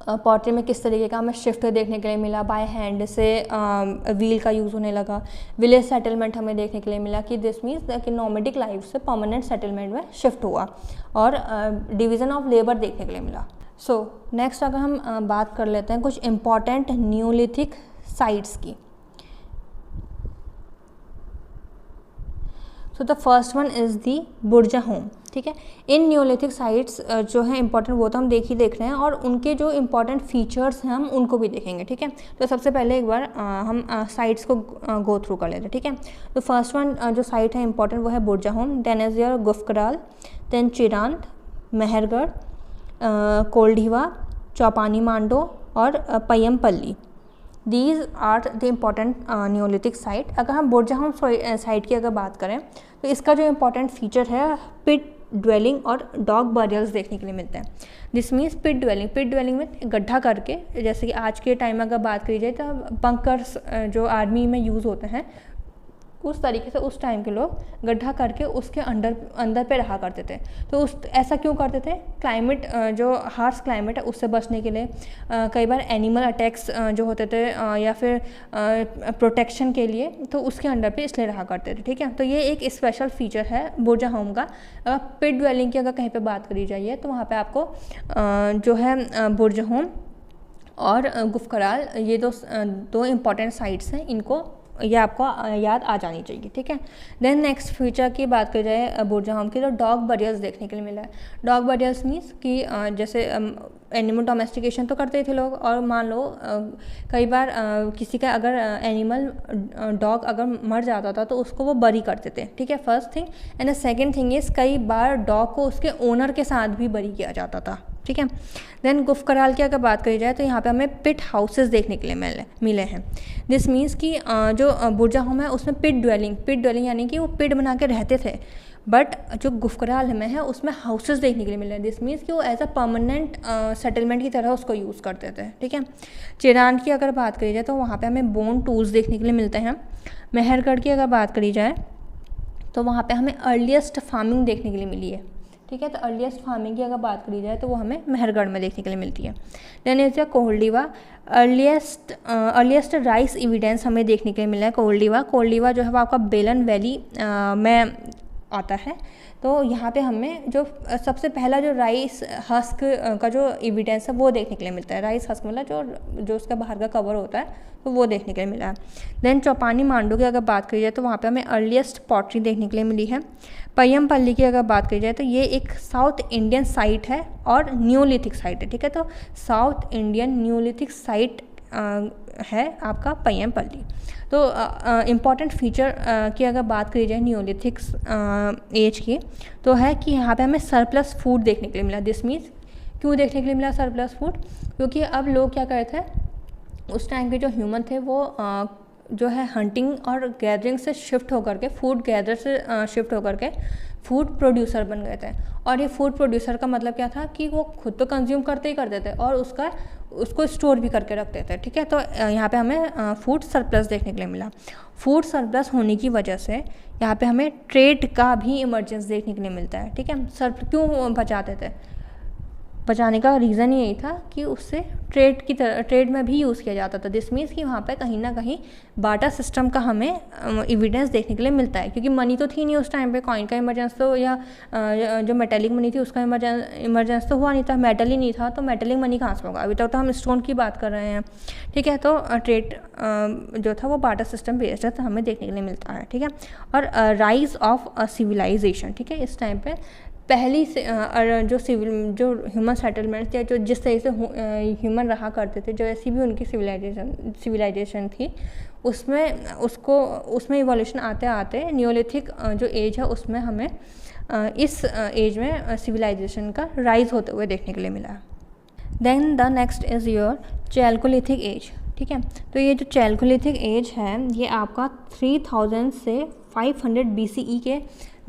पॉटरी में किस तरीके का हमें शिफ्ट देखने के लिए मिला, बाय हैंड से व्हील का यूज़ होने लगा, विलेज सेटलमेंट हमें देखने के लिए मिला कि दिस मीन्स कि नोमैडिक लाइफ से परमानेंट सेटलमेंट में शिफ्ट हुआ, और डिवीज़न ऑफ लेबर देखने के लिए मिला। सो नेक्स्ट अगर हम बात कर लेते हैं कुछ इम्पॉर्टेंट नियोलिथिक साइट्स की। So the first one is the बुर्जा होम। ठीक है, इन नियोलिथिक साइट्स जो है इंपॉर्टेंट वो तो हम देख रहे हैं, और उनके जो इंपॉर्टेंट फीचर्स हैं हम उनको भी देखेंगे। ठीक है, तो सबसे पहले एक बार हम साइट्स को गो थ्रू कर लेते हैं। ठीक है, तो फर्स्ट वन जो साइट है इंपॉर्टेंट वो है Burzahom, then is your Gufkral, then Chirand, Mehrgarh, Koldihwa, Chopani Mando और Paiyampalli. These are the important neolithic site. अगर हम बुर्जाहोम साइट की अगर बात करें तो इसका जो इम्पॉर्टेंट फीचर है पिट ड्वेलिंग और डॉग बरियल्स देखने के लिए मिलते हैं। दिस मीन्स पिट ड्वेलिंग में गड्ढा करके, जैसे कि आज के टाइम में अगर बात करी जाए तो बंकर्स जो आर्मी में यूज़ होते हैं उस तरीके से उस टाइम के लोग गड्ढा करके उसके अंदर पे रहा करते थे। तो ऐसा क्यों करते थे? क्लाइमेट जो हार्श क्लाइमेट है उससे बचने के लिए, कई बार एनिमल अटैक्स जो होते थे या फिर प्रोटेक्शन के लिए, तो उसके अंडर पे इसलिए रहा करते थे। ठीक है, तो ये एक स्पेशल फीचर है बुर्जाहोम का। पिट ड्वेलिंग की अगर कहीं पे बात करी जाइए तो वहाँ पे आपको जो है बुर्जाहोम और गुफकराल, ये दो इम्पॉर्टेंट साइट्स हैं, इनको ये आपको याद आ जानी चाहिए। ठीक है, देन नेक्स्ट फीचर की बात की जाए बुर्जाहोम की, तो डॉग बरियल्स देखने के लिए मिला है। डॉग बरियल्स मीन्स कि जैसे एनिमल डोमेस्टिकेशन तो करते थे लोग, और मान लो कई बार किसी का अगर एनिमल डॉग अगर मर जाता था तो उसको वो बरी करते थे। ठीक है, first thing. And the second thing is कई बार डॉग को उसके ओनर के साथ भी बरी किया जाता था। ठीक है, देन गुफकराल की अगर बात करी जाए तो यहाँ पे हमें पिट हाउसेस देखने के लिए मिले हैं। दिस मीन्स कि जो बुर्जाहोम है उसमें पिट ड्वेलिंग यानी कि वो पिट बना के रहते थे, बट जो गुफकराल में है उसमें हाउसेस देखने के लिए मिले हैं। दिस मीन्स कि वो एज अ परमानेंट सेटलमेंट की तरह उसको यूज़ करते थे। ठीक है, चिरान की अगर बात करी जाए तो वहाँ पे हमें बोन टूल्स देखने के लिए मिलते हैं। मेहरगढ़ की अगर बात करी जाए तो वहाँ पे हमें अर्लीस्ट फार्मिंग देखने के लिए मिली है। ठीक है, तो अर्लीस्ट फार्मिंग की अगर बात करी जाए तो वो हमें मेहरगढ़ में देखने के लिए मिलती है। Then is Koldihwa, earliest rice evidence हमें देखने के लिए मिला है। कोल्डिवा जो है वो आपका बेलन वैली में आता है। तो यहाँ पे हमें जो सबसे पहला जो राइस हस्क का जो एविडेंस है वो देखने के लिए मिलता है। राइस हस्क मतलब जो उसका बाहर का कवर होता है, तो वो देखने के लिए मिला है। देन चौपानी मांडू की अगर बात करी जाए तो वहाँ पे हमें अर्लीस्ट पॉटरी देखने के लिए मिली है। पय्यमपल्ली की अगर बात करी जाए तो ये एक साउथ इंडियन साइट है और न्यूलिथिक साइट है। ठीक है, तो साउथ इंडियन न्यूलिथिक साइट है आपका पय्यमपल्ली। तो इम्पॉर्टेंट फीचर की अगर बात करी जाए न्यूलिथिक एज की, तो है कि यहाँ पे हमें सरप्लस फूड देखने के लिए मिला। दिस मीन्स क्यों देखने के लिए मिला सरप्लस फूड? क्योंकि अब लोग क्या करे थे, उस टाइम के जो ह्यूमन थे वो जो है हंटिंग और गैदरिंग से शिफ्ट होकर के, फूड गैदर से शिफ्ट होकर के फूड प्रोड्यूसर बन गए थे। और ये फूड प्रोड्यूसर का मतलब क्या था कि वो खुद तो कंज्यूम करते ही करते थे और उसको स्टोर भी करके रखते थे। ठीक है, तो यहाँ पे हमें फूड सरप्लस देखने के लिए मिला। फूड सरप्लस होने की वजह से यहाँ पे हमें ट्रेड का भी इमरजेंस देखने के लिए मिलता है। ठीक है, क्यों बचाते थे? बचाने का रीज़न यही था कि उससे ट्रेड में भी यूज़ किया जाता था। दिस मीन्स कि वहाँ पे कहीं ना कहीं बाटा सिस्टम का हमें एविडेंस देखने के लिए मिलता है, क्योंकि मनी तो थी नहीं उस टाइम पे, कॉइन का इमरजेंस तो, या जो मेटेलिक मनी थी उसका इमरजेंस तो हुआ नहीं था, मेटल ही नहीं था, तो मेटेलिक मनी कहाँ से होगा? अभी तक तो हम स्टोन की बात कर रहे हैं। ठीक है, तो ट्रेड जो था वो बाटा सिस्टम बेस्ड है, तो हमें देखने के लिए मिलता है। ठीक है, और राइज ऑफ सिविलाइजेशन। ठीक है, इस टाइम पे पहली से जो ह्यूमन सेटलमेंट्स या जो जिस तरह से ह्यूमन रहा करते थे, जो ऐसी भी उनकी सिविलाइजेशन थी, उसमें इवोल्यूशन आते आते न्यूलिथिक जो एज है उसमें हमें इस एज में सिविलाइजेशन का राइज होते हुए देखने के लिए मिला। Then the next is your chalcolithic age. ठीक है, तो ये जो चैल्कोलिथिक एज है ये आपका 3000 से 500 BCE के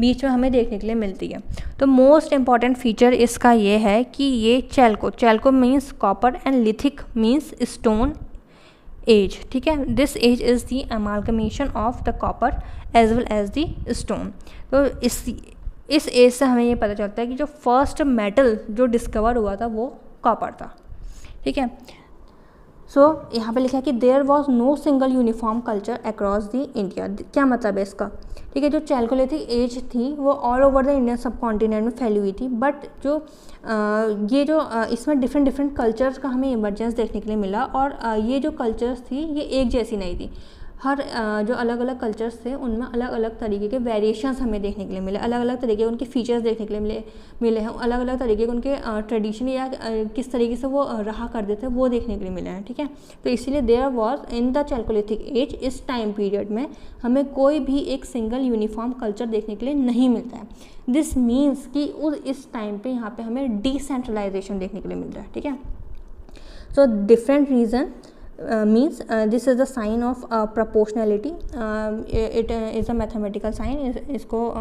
बीच में हमें देखने के लिए मिलती है। तो मोस्ट इम्पॉर्टेंट फीचर इसका ये है कि ये chalco means copper and lithic means stone age. ठीक है, this age is the amalgamation of the copper age well as the stone. तो इस एज से हमें ये पता चलता है कि जो फर्स्ट मेटल जो डिस्कवर हुआ था वो कॉपर था। ठीक है, सो यहाँ पे लिखा है कि there was no single uniform culture across the India. क्या मतलब है इसका? ठीक है, जो चैल्कोलिथिक एज थी वो ऑल ओवर द इंडियन सब कॉन्टिनेंट में फैली हुई थी, बट जो इसमें डिफरेंट कल्चर्स का हमें इमरजेंस देखने के लिए मिला। और ये जो कल्चर्स थी ये एक जैसी नहीं थी, हर जो अलग अलग कल्चर्स थे उनमें अलग अलग तरीके के वेरिएशंस हमें देखने के लिए मिले, अलग अलग तरीके के उनके फीचर्स देखने के लिए मिले हैं, अलग अलग तरीके के उनके ट्रेडिशन या किस तरीके से वो रहा करते थे वो देखने के लिए मिले हैं। ठीक है, तो इसीलिए there was in the chalcolithic age, इस टाइम पीरियड में हमें कोई भी एक सिंगल यूनिफॉर्म कल्चर देखने के लिए नहीं मिलता है। दिस मीन्स कि इस टाइम पे यहाँ पे हमें डिसेंट्रलाइजेशन देखने के लिए मिल रहा है। ठीक है, so different region means this is the sign of proportionality. It is a mathematical sign. इसको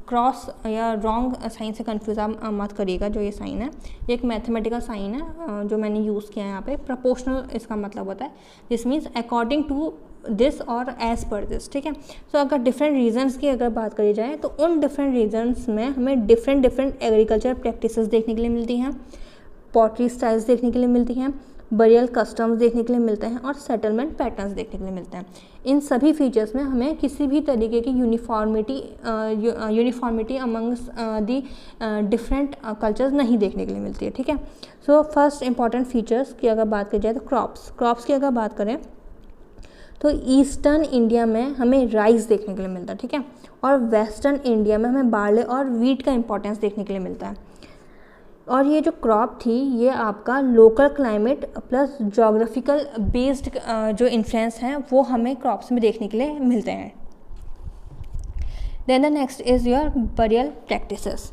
क्रॉस या रॉन्ग साइन से कंफ्यूज आप मत करिएगा. जो ये साइन है ये एक मैथमेटिकल साइन है जो मैंने यूज़ किया है यहाँ पे. प्रोपोर्शनल इसका मतलब होता है this means according to this और एज पर दिस. ठीक है. सो अगर डिफरेंट रीजन्स की अगर बात करी जाए तो उन डिफरेंट रीजन्स में हमें डिफरेंट एग्रीकल्चर प्रैक्टिसेस देखने के लिए मिलती हैं, पॉटरी स्टाइल्स देखने के लिए मिलती हैं, बरियल कस्टम्स देखने के लिए मिलते हैं और सेटलमेंट पैटर्न्स देखने के लिए मिलते हैं. इन सभी फीचर्स में हमें किसी भी तरीके की uniformity amongst the different cultures नहीं देखने के लिए मिलती है. ठीक है. सो फर्स्ट इंपॉर्टेंट फीचर्स की अगर बात की जाए तो क्रॉप्स की अगर बात करें तो ईस्टर्न इंडिया में हमें राइस देखने के लिए मिलता है. ठीक है. और वेस्टर्न इंडिया में हमें बार्ले और वीट का इंपॉर्टेंस देखने के लिए मिलता है. और ये जो क्रॉप थी ये आपका local climate plus geographical based जो इन्फ्लुएंस हैं वो हमें क्रॉप्स में देखने के लिए मिलते हैं. Then the next is your burial practices.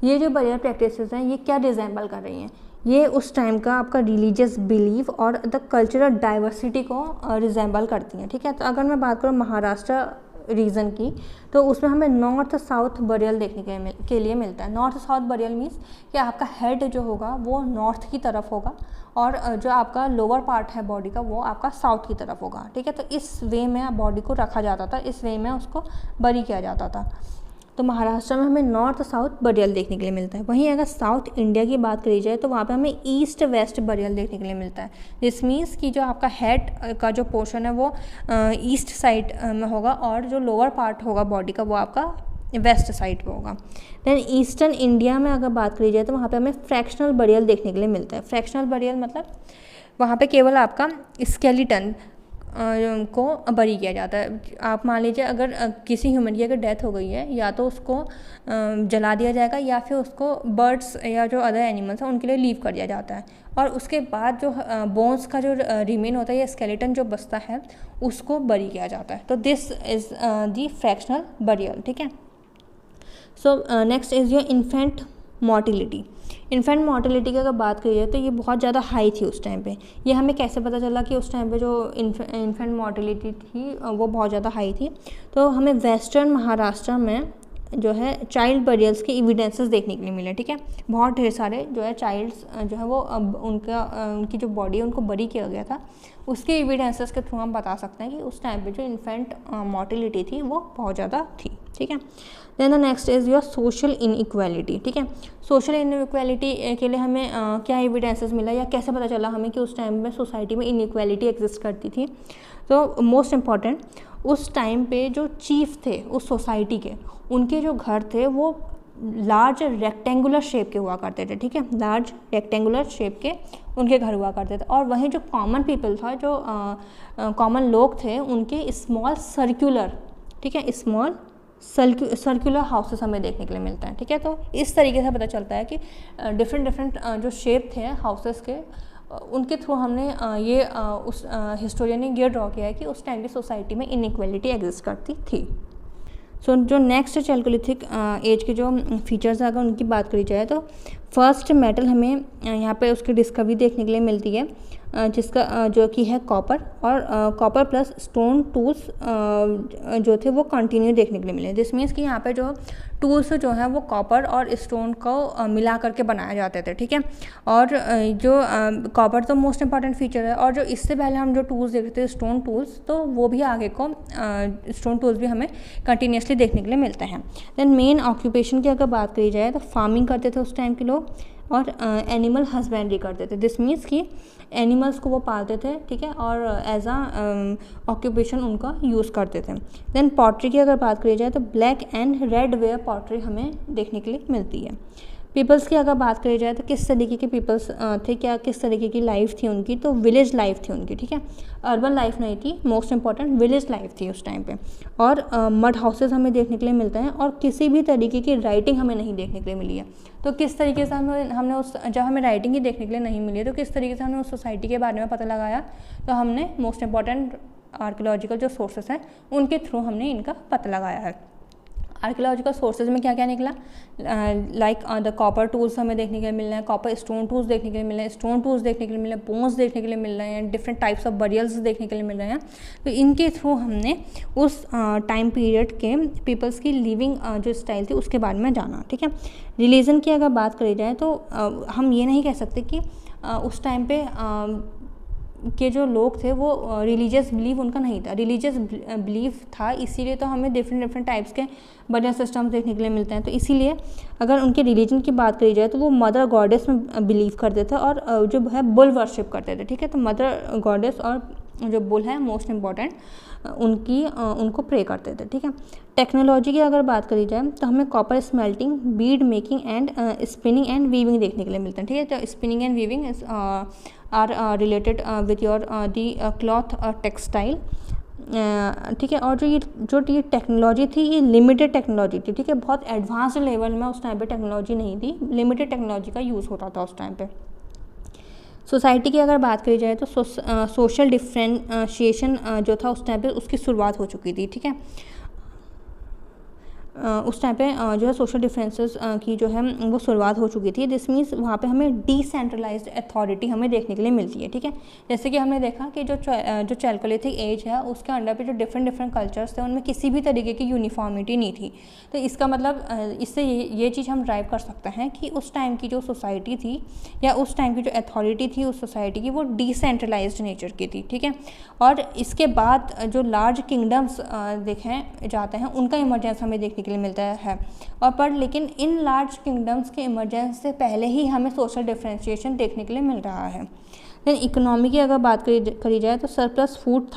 ये जो बरियल प्रैक्टिसेस हैं ये क्या रिजेंबल कर रही हैं? ये उस टाइम का आपका रिलीजियस बिलीव और द कल्चरल डाइवर्सिटी को रिजेंबल करती हैं. ठीक है. तो अगर मैं बात करूँ महाराष्ट्र रीजन की तो उसमें हमें नॉर्थ साउथ बरियल देखने के लिए मिलता है. नॉर्थ साउथ बरियल मीन्स कि आपका हेड जो होगा वो नॉर्थ की तरफ होगा और जो आपका लोअर पार्ट है बॉडी का वो आपका साउथ की तरफ होगा. ठीक है. तो इस वे में बॉडी को रखा जाता था, इस वे में उसको बरी किया जाता था. तो महाराष्ट्र में हमें नॉर्थ साउथ बरियल देखने के लिए मिलता है. वहीं अगर साउथ इंडिया की बात करी जाए तो वहाँ पे हमें ईस्ट वेस्ट बरियल देखने के लिए मिलता है. दिस मीन्स कि जो आपका हेड का जो पोर्शन है वो ईस्ट साइड में होगा और जो लोअर पार्ट होगा बॉडी का वो आपका वेस्ट साइड पे होगा. देन ईस्टर्न इंडिया में अगर बात करी जाए तो वहाँ पे हमें फ्रैक्शनल बरियल देखने के लिए मिलता है. फ्रैक्शनल बरियल मतलब वहाँ पे केवल आपका स्केलेटन को बरी किया जाता है. आप मान लीजिए अगर किसी ह्यूमन की अगर डेथ हो गई है या तो उसको जला दिया जाएगा या फिर उसको बर्ड्स या जो अदर एनिमल्स हैं उनके लिए लीव कर दिया जाता है और उसके बाद जो बोन्स का जो रिमेन होता है या स्केलेटन जो बचता है उसको बरी किया जाता है. तो this is the fractional burial. ठीक है. So next is your infant mortality. Infant mortality की अगर बात करी जाए तो ये बहुत ज़्यादा हाई थी उस टाइम पे. ये हमें कैसे पता चला कि उस टाइम पे जो इन्फेंट मोर्टिलिटी थी वो बहुत ज़्यादा हाई थी? तो हमें वेस्टर्न महाराष्ट्र में जो है चाइल्ड बरियल्स के एविडेंसेस देखने के लिए मिले. ठीक है. बहुत ढेर सारे जो है चाइल्ड्स जो है वो उनकी जो बॉडी है उनको बरी किया गया था. उसके एविडेंसेस के थ्रू हम बता सकते हैं कि उस टाइम पे जो इन्फेंट मोर्टिलिटी थी वो बहुत ज़्यादा थी. ठीक है. Then the next is your social inequality. ठीक है. सोशल इनइक्वालिटी के लिए हमें क्या एविडेंसेस मिला या कैसे पता चला हमें कि उस टाइम में सोसाइटी में इनइक्वालिटी एग्जिस्ट करती थी? तो मोस्ट इम्पॉर्टेंट उस टाइम पे जो चीफ थे उस सोसाइटी के उनके जो घर थे वो लार्ज रेक्टेंगुलर शेप के हुआ करते थे. ठीक है. लार्ज रेक्टेंगुलर शेप के उनके घर हुआ करते थे. और वहीं जो कॉमन पीपल था जो कॉमन लोग थे उनके स्मॉल सर्कुलर. ठीक है. स्मॉल सर्कुलर हाउसेस हमें देखने के लिए मिलता है. ठीक है. तो इस तरीके से पता चलता है कि डिफरेंट जो शेप थे हाउसेस के उनके थ्रू हमने ये उस हिस्टोरियन ने ये ड्रॉ किया है कि उस टाइम की सोसाइटी में इनइक्वालिटी एग्जिस्ट करती थी. सो जो नेक्स्ट चैल्कोलिथिक एज के जो फीचर्स अगर उनकी बात करी जाए तो फर्स्ट मेटल हमें यहाँ पे उसकी डिस्कवरी देखने के लिए मिलती है जिसका जो कि है कॉपर. और कॉपर प्लस स्टोन टूल्स जो थे वो कंटिन्यू देखने के लिए मिले. दिस मीन्स कि यहाँ पे जो टूल्स जो हैं वो कॉपर और स्टोन को मिला करके बनाए जाते थे. ठीक है. और जो कॉपर तो मोस्ट इंपॉर्टेंट फीचर है और जो इससे पहले हम जो टूल्स देखते थे स्टोन टूल्स तो वो भी आगे को स्टोन टूल्स भी हमें कंटिन्यूसली देखने के लिए मिलते हैं. देन मेन ऑक्यूपेशन की अगर बात करी जाए तो फार्मिंग करते थे उस टाइम के लोग और एनिमल हस्बेंड्री करते थे. दिस मीन्स कि एनिमल्स को वो पालते थे. ठीक है. और एज आ ऑक्यूपेशन उनका यूज़ करते थे. देन पॉटरी की अगर बात करी जाए तो black and red ware pottery हमें देखने के लिए मिलती है. पीपल्स की अगर बात करी जाए तो किस तरीके के पीपल्स थे, क्या किस तरीके की लाइफ थी उनकी? तो विलेज लाइफ थी उनकी. ठीक है. अर्बन लाइफ नहीं थी. मोस्ट इंपॉर्टेंट विलेज लाइफ थी उस टाइम पे. और मड हाउसेस हमें देखने के लिए मिलते हैं और किसी भी तरीके की राइटिंग हमें नहीं देखने के लिए मिली है. तो किस तरीके से हमने उस जब हमें राइटिंग ही देखने के लिए नहीं मिली है तो किस तरीके से हमने उस सोसाइटी के बारे में पता लगाया? तो हमने मोस्ट इंपॉर्टेंट आर्कियोलॉजिकल जो सोर्सेस हैं उनके थ्रू हमने इनका पता लगाया है. आर्कियोलॉजिकल सोर्सेज में क्या क्या निकला, लाइक द कॉपर टूल्स हमें देखने के लिए मिल रहे हैं, कॉपर स्टोन टूल्स देखने के लिए मिल रहे हैं, स्टोन टूल्स देखने के लिए मिल रहे हैं, बोन्स देखने के लिए मिल रहे हैं, डिफरेंट टाइप्स ऑफ बरियल्स देखने के लिए मिल रहे हैं। तो इनके थ्रू हमने उस टाइम पीरियड के पीपल्स की लिविंग जो स्टाइल थी उसके बारे में जाना। ठीक है, रिलीजन की अगर बात करी जाए तो हम ये नहीं कह सकते कि उस टाइम पे के जो लोग थे वो रिलीजियस बिलीव उनका नहीं था, रिलीजियस बिलीव था, इसीलिए तो हमें डिफरेंट टाइप्स के बरियल सिस्टम्स देखने के लिए मिलते हैं। तो इसीलिए अगर उनके रिलीजन की बात करी जाए तो वो मदर गॉडेस में बिलीव करते थे और जो है बुल वर्शिप करते थे। ठीक है, तो मदर गॉडेस और जो बुल है मोस्ट इम्पॉर्टेंट उनको प्रे करते थे। ठीक है, टेक्नोलॉजी की अगर बात करी जाए तो हमें copper smelting, bead making and spinning and weaving देखने के लिए मिलते हैं। ठीक है, तो spinning and weaving are related with your the cloth textile. ठीक है, और जो ये टेक्नोलॉजी थी ये लिमिटेड टेक्नोलॉजी थी। ठीक है, बहुत एडवांस्ड लेवल में उस टाइम पे टेक्नोलॉजी नहीं थी, लिमिटेड टेक्नोलॉजी का यूज़ होता था उस टाइम पे। सोसाइटी की अगर बात करी जाए तो सोशल डिफ्रेंशिएशन जो था उस टाइम पे उसकी शुरुआत हो चुकी थी। ठीक है, उस टाइम पे जो है सोशल डिफरेंसेस की जो है वो शुरुआत हो चुकी थी। दिस मीन्स वहाँ पे हमें डिसेंट्रलाइज्ड अथॉरिटी हमें देखने के लिए मिलती है। ठीक है, जैसे कि हमने देखा कि जो चैल्कोलिथिक एज है उसके अंडर पे जो डिफरेंट कल्चर्स थे उनमें किसी भी तरीके की यूनिफॉर्मिटी नहीं थी। तो इसका मतलब इससे ये चीज़ हम ड्राइव कर सकते हैं कि उस टाइम की जो सोसाइटी थी या उस टाइम की जो अथॉरिटी थी उस सोसाइटी की वो डिसेंट्रलाइज्ड नेचर की थी। ठीक है, और इसके बाद जो लार्ज किंगडम्स देखें जाते हैं उनका इमरजेंस हमें देखने के लिए मिलता है। और पर लेकिन इन लार्ज किंगडम्स के इमरजेंस से पहले ही हमें सोशल डिफरेंशिएशन देखने के लिए मिल रहा है। देन इकोनॉमी की अगर बात करी जाए तो सरप्लस फूड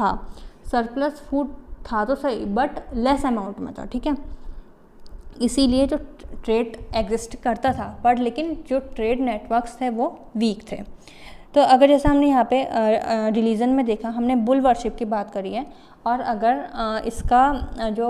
था तो सही, बट लेस अमाउंट में था। ठीक है, इसीलिए जो ट्रेड एग्जिस्ट करता था पर लेकिन जो ट्रेड नेटवर्क्स थे वो वीक थे। तो अगर जैसे हमने यहाँ पे रिलीजन में देखा, हमने बुल वर्शिप की बात करी है, और अगर इसका जो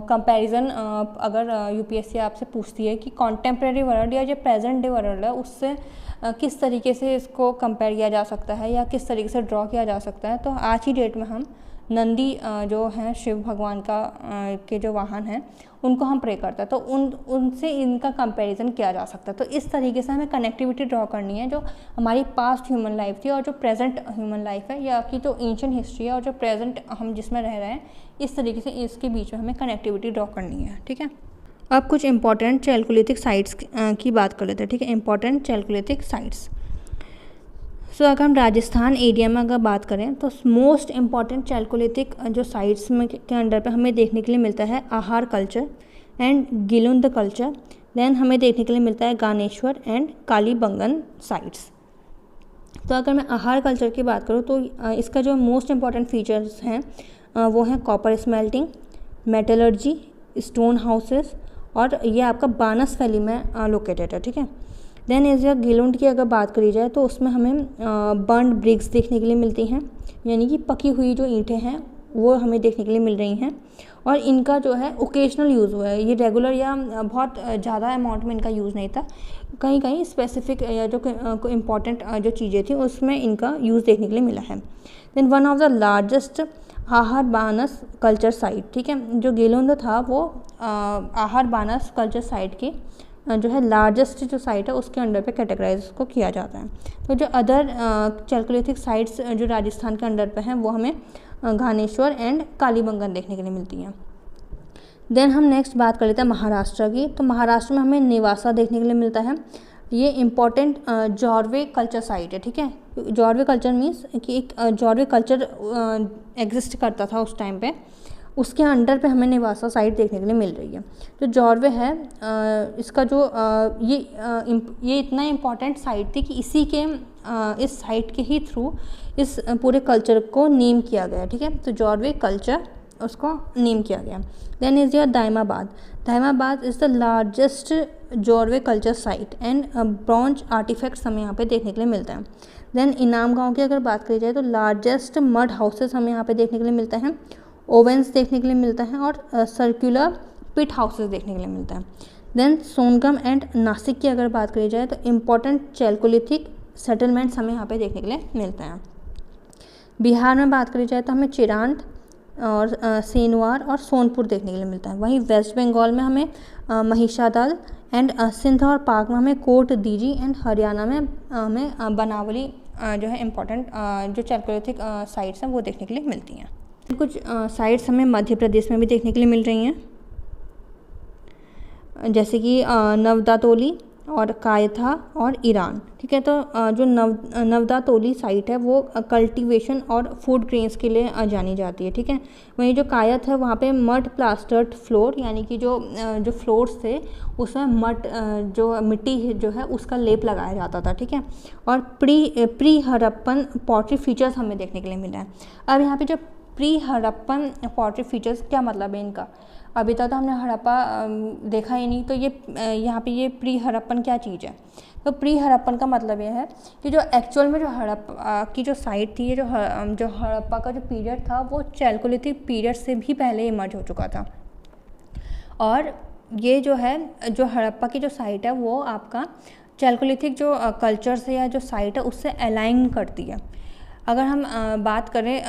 कंपैरिजन अगर यूपीएससी आपसे पूछती है कि कॉन्टेम्प्रेरी वर्ल्ड या जो प्रेजेंट डे वर्ल्ड है उससे किस तरीके से इसको कंपेयर किया जा सकता है या किस तरीके से ड्रॉ किया जा सकता है, तो आज की डेट में हम नंदी जो हैं शिव भगवान के जो वाहन हैं उनको हम प्रे करते हैं, तो उनसे इनका कंपैरिजन किया जा सकता है। तो इस तरीके से हमें कनेक्टिविटी ड्रॉ करनी है जो हमारी पास्ट ह्यूमन लाइफ थी और जो प्रेजेंट ह्यूमन लाइफ है या कि जो एंशिएंट हिस्ट्री है और जो प्रेजेंट हम जिसमें रह रहे हैं, इस तरीके से इसके बीच में हमें कनेक्टिविटी ड्रॉ करनी है। ठीक है, अब कुछ इंपॉर्टेंट चैल्कोलिथिक साइट्स की बात कर लेते हैं। ठीक है, इंपॉर्टेंट चैल्कोलिथिक साइट्स। सो अगर हम राजस्थान एरिया में अगर बात करें तो मोस्ट इम्पॉर्टेंट चैल्कोलिथिक जो साइट्स में के अंडर पे हमें देखने के लिए मिलता है Ahar culture and Gilund culture. Then हमें देखने के लिए मिलता है गानेश्वर एंड कालीबंगन साइट्स। तो अगर मैं आहार कल्चर की बात करूँ तो इसका जो मोस्ट इम्पॉर्टेंट फीचर्स हैं वो हैं copper smelting, metallurgy, stone houses, और ये आपका बानस वैली में लोकेटेड है। ठीक है, देन एज गिलुंड की अगर बात करी जाए तो उसमें हमें बर्न्ड ब्रिक्स देखने के लिए मिलती हैं, यानी कि पकी हुई जो ईंटें हैं वो हमें देखने के लिए मिल रही हैं, और इनका जो है ओकेजनल यूज़ हुआ है, ये रेगुलर या बहुत ज़्यादा अमाउंट में इनका यूज़ नहीं था, कहीं कहीं स्पेसिफिक या जो इम्पॉर्टेंट जो चीज़ें थी उसमें इनका यूज़ देखने के लिए मिला है। Then one of the largest Ahar Banas culture site. ठीक है, जो गिलुंद था वो आहार बानस कल्चर साइट की जो है लार्जेस्ट जो साइट है उसके अंडर पे कैटेगराइज को किया जाता है। तो जो अदर चैल्कोलिथिक साइट्स जो राजस्थान के अंडर पे हैं वो हमें घानेश्वर एंड कालीबंगन देखने के लिए मिलती हैं। देन हम नेक्स्ट बात कर लेते हैं महाराष्ट्र की। तो महाराष्ट्र में हमें निवासा देखने के लिए मिलता है, ये इम्पॉर्टेंट जॉर्वे कल्चर साइट है। ठीक है, जॉर्वे कल्चर मीन्स कि एक जॉर्वे कल्चर एग्जिस्ट करता था उस टाइम पे, उसके अंडर पे हमें निवासा साइट देखने के लिए मिल रही है। जो जॉर्वे है इसका जो ये इतना इम्पॉर्टेंट साइट थी कि इस साइट के ही थ्रू इस पूरे कल्चर को नेम किया गया। ठीक है, तो जॉर्वे कल्चर उसको नेम किया गया। Then is your Daimabad is the largest Jorwe culture site and bronze artefacts हमें यहाँ पे देखने के लिए मिलता है। देन इनाम गाँव की अगर बात करी जाए तो लार्जेस्ट मड हाउसेस हमें यहाँ पे देखने के लिए मिलते हैं, ओवेंस देखने के लिए मिलता है, और सर्कुलर पिट हाउसेस देखने के लिए मिलता है। देन सोनगम एंड नासिक की अगर बात करी जाए तो इम्पॉर्टेंट चैल्कोलिथिक सेटलमेंट्स हमें यहाँ पे देखने के लिए मिलते हैं। बिहार में बात करी जाए तो हमें चिरांद, और सेनवार और सोनपुर देखने के लिए मिलता है। वहीं वेस्ट बंगाल में हमें महिषादल एंड सिंध और पाक में हमें कोट दीजी एंड हरियाणा में हमें बनावली जो है इम्पॉर्टेंट जो चैल्कोलिथिक साइट्स हैं वो देखने के लिए मिलती हैं। कुछ साइट्स हमें मध्य प्रदेश में भी देखने के लिए मिल रही हैं, जैसे कि नवदातोली और कायथा और ईरान। ठीक है, तो जो नवदातोली साइट है वो कल्टीवेशन और फूड ग्रेन्स के लिए जानी जाती है। ठीक है, वहीं जो कायथ है वहाँ पे मड प्लास्टर्ड फ्लोर, यानी कि जो फ्लोर्स थे उसमें मड जो मिट्टी जो है उसका लेप लगाया जाता था। ठीक है, और प्री हड़प्पन पॉटरी फीचर्स हमें देखने के लिए मिला है। अब यहाँ पे जो प्री हड़प्पन पॉटरी फीचर्स क्या मतलब है इनका, अभी तक तो हमने हड़प्पा देखा ही नहीं, तो ये यहाँ पे ये प्री हड़प्पन क्या चीज़ है। तो प्री हड़प्पन का मतलब ये है कि जो एक्चुअल में जो हड़प्पा की जो साइट थी, जो हड़प्पा का जो पीरियड था वो चैल्कोलिथिक पीरियड से भी पहले इमर्ज हो चुका था। और ये जो है जो हड़प्पा की जो साइट है वो आपका चैल्कोलिथिक जो कल्चर से या जो साइट है उससे अलाइन करती है। अगर हम बात करें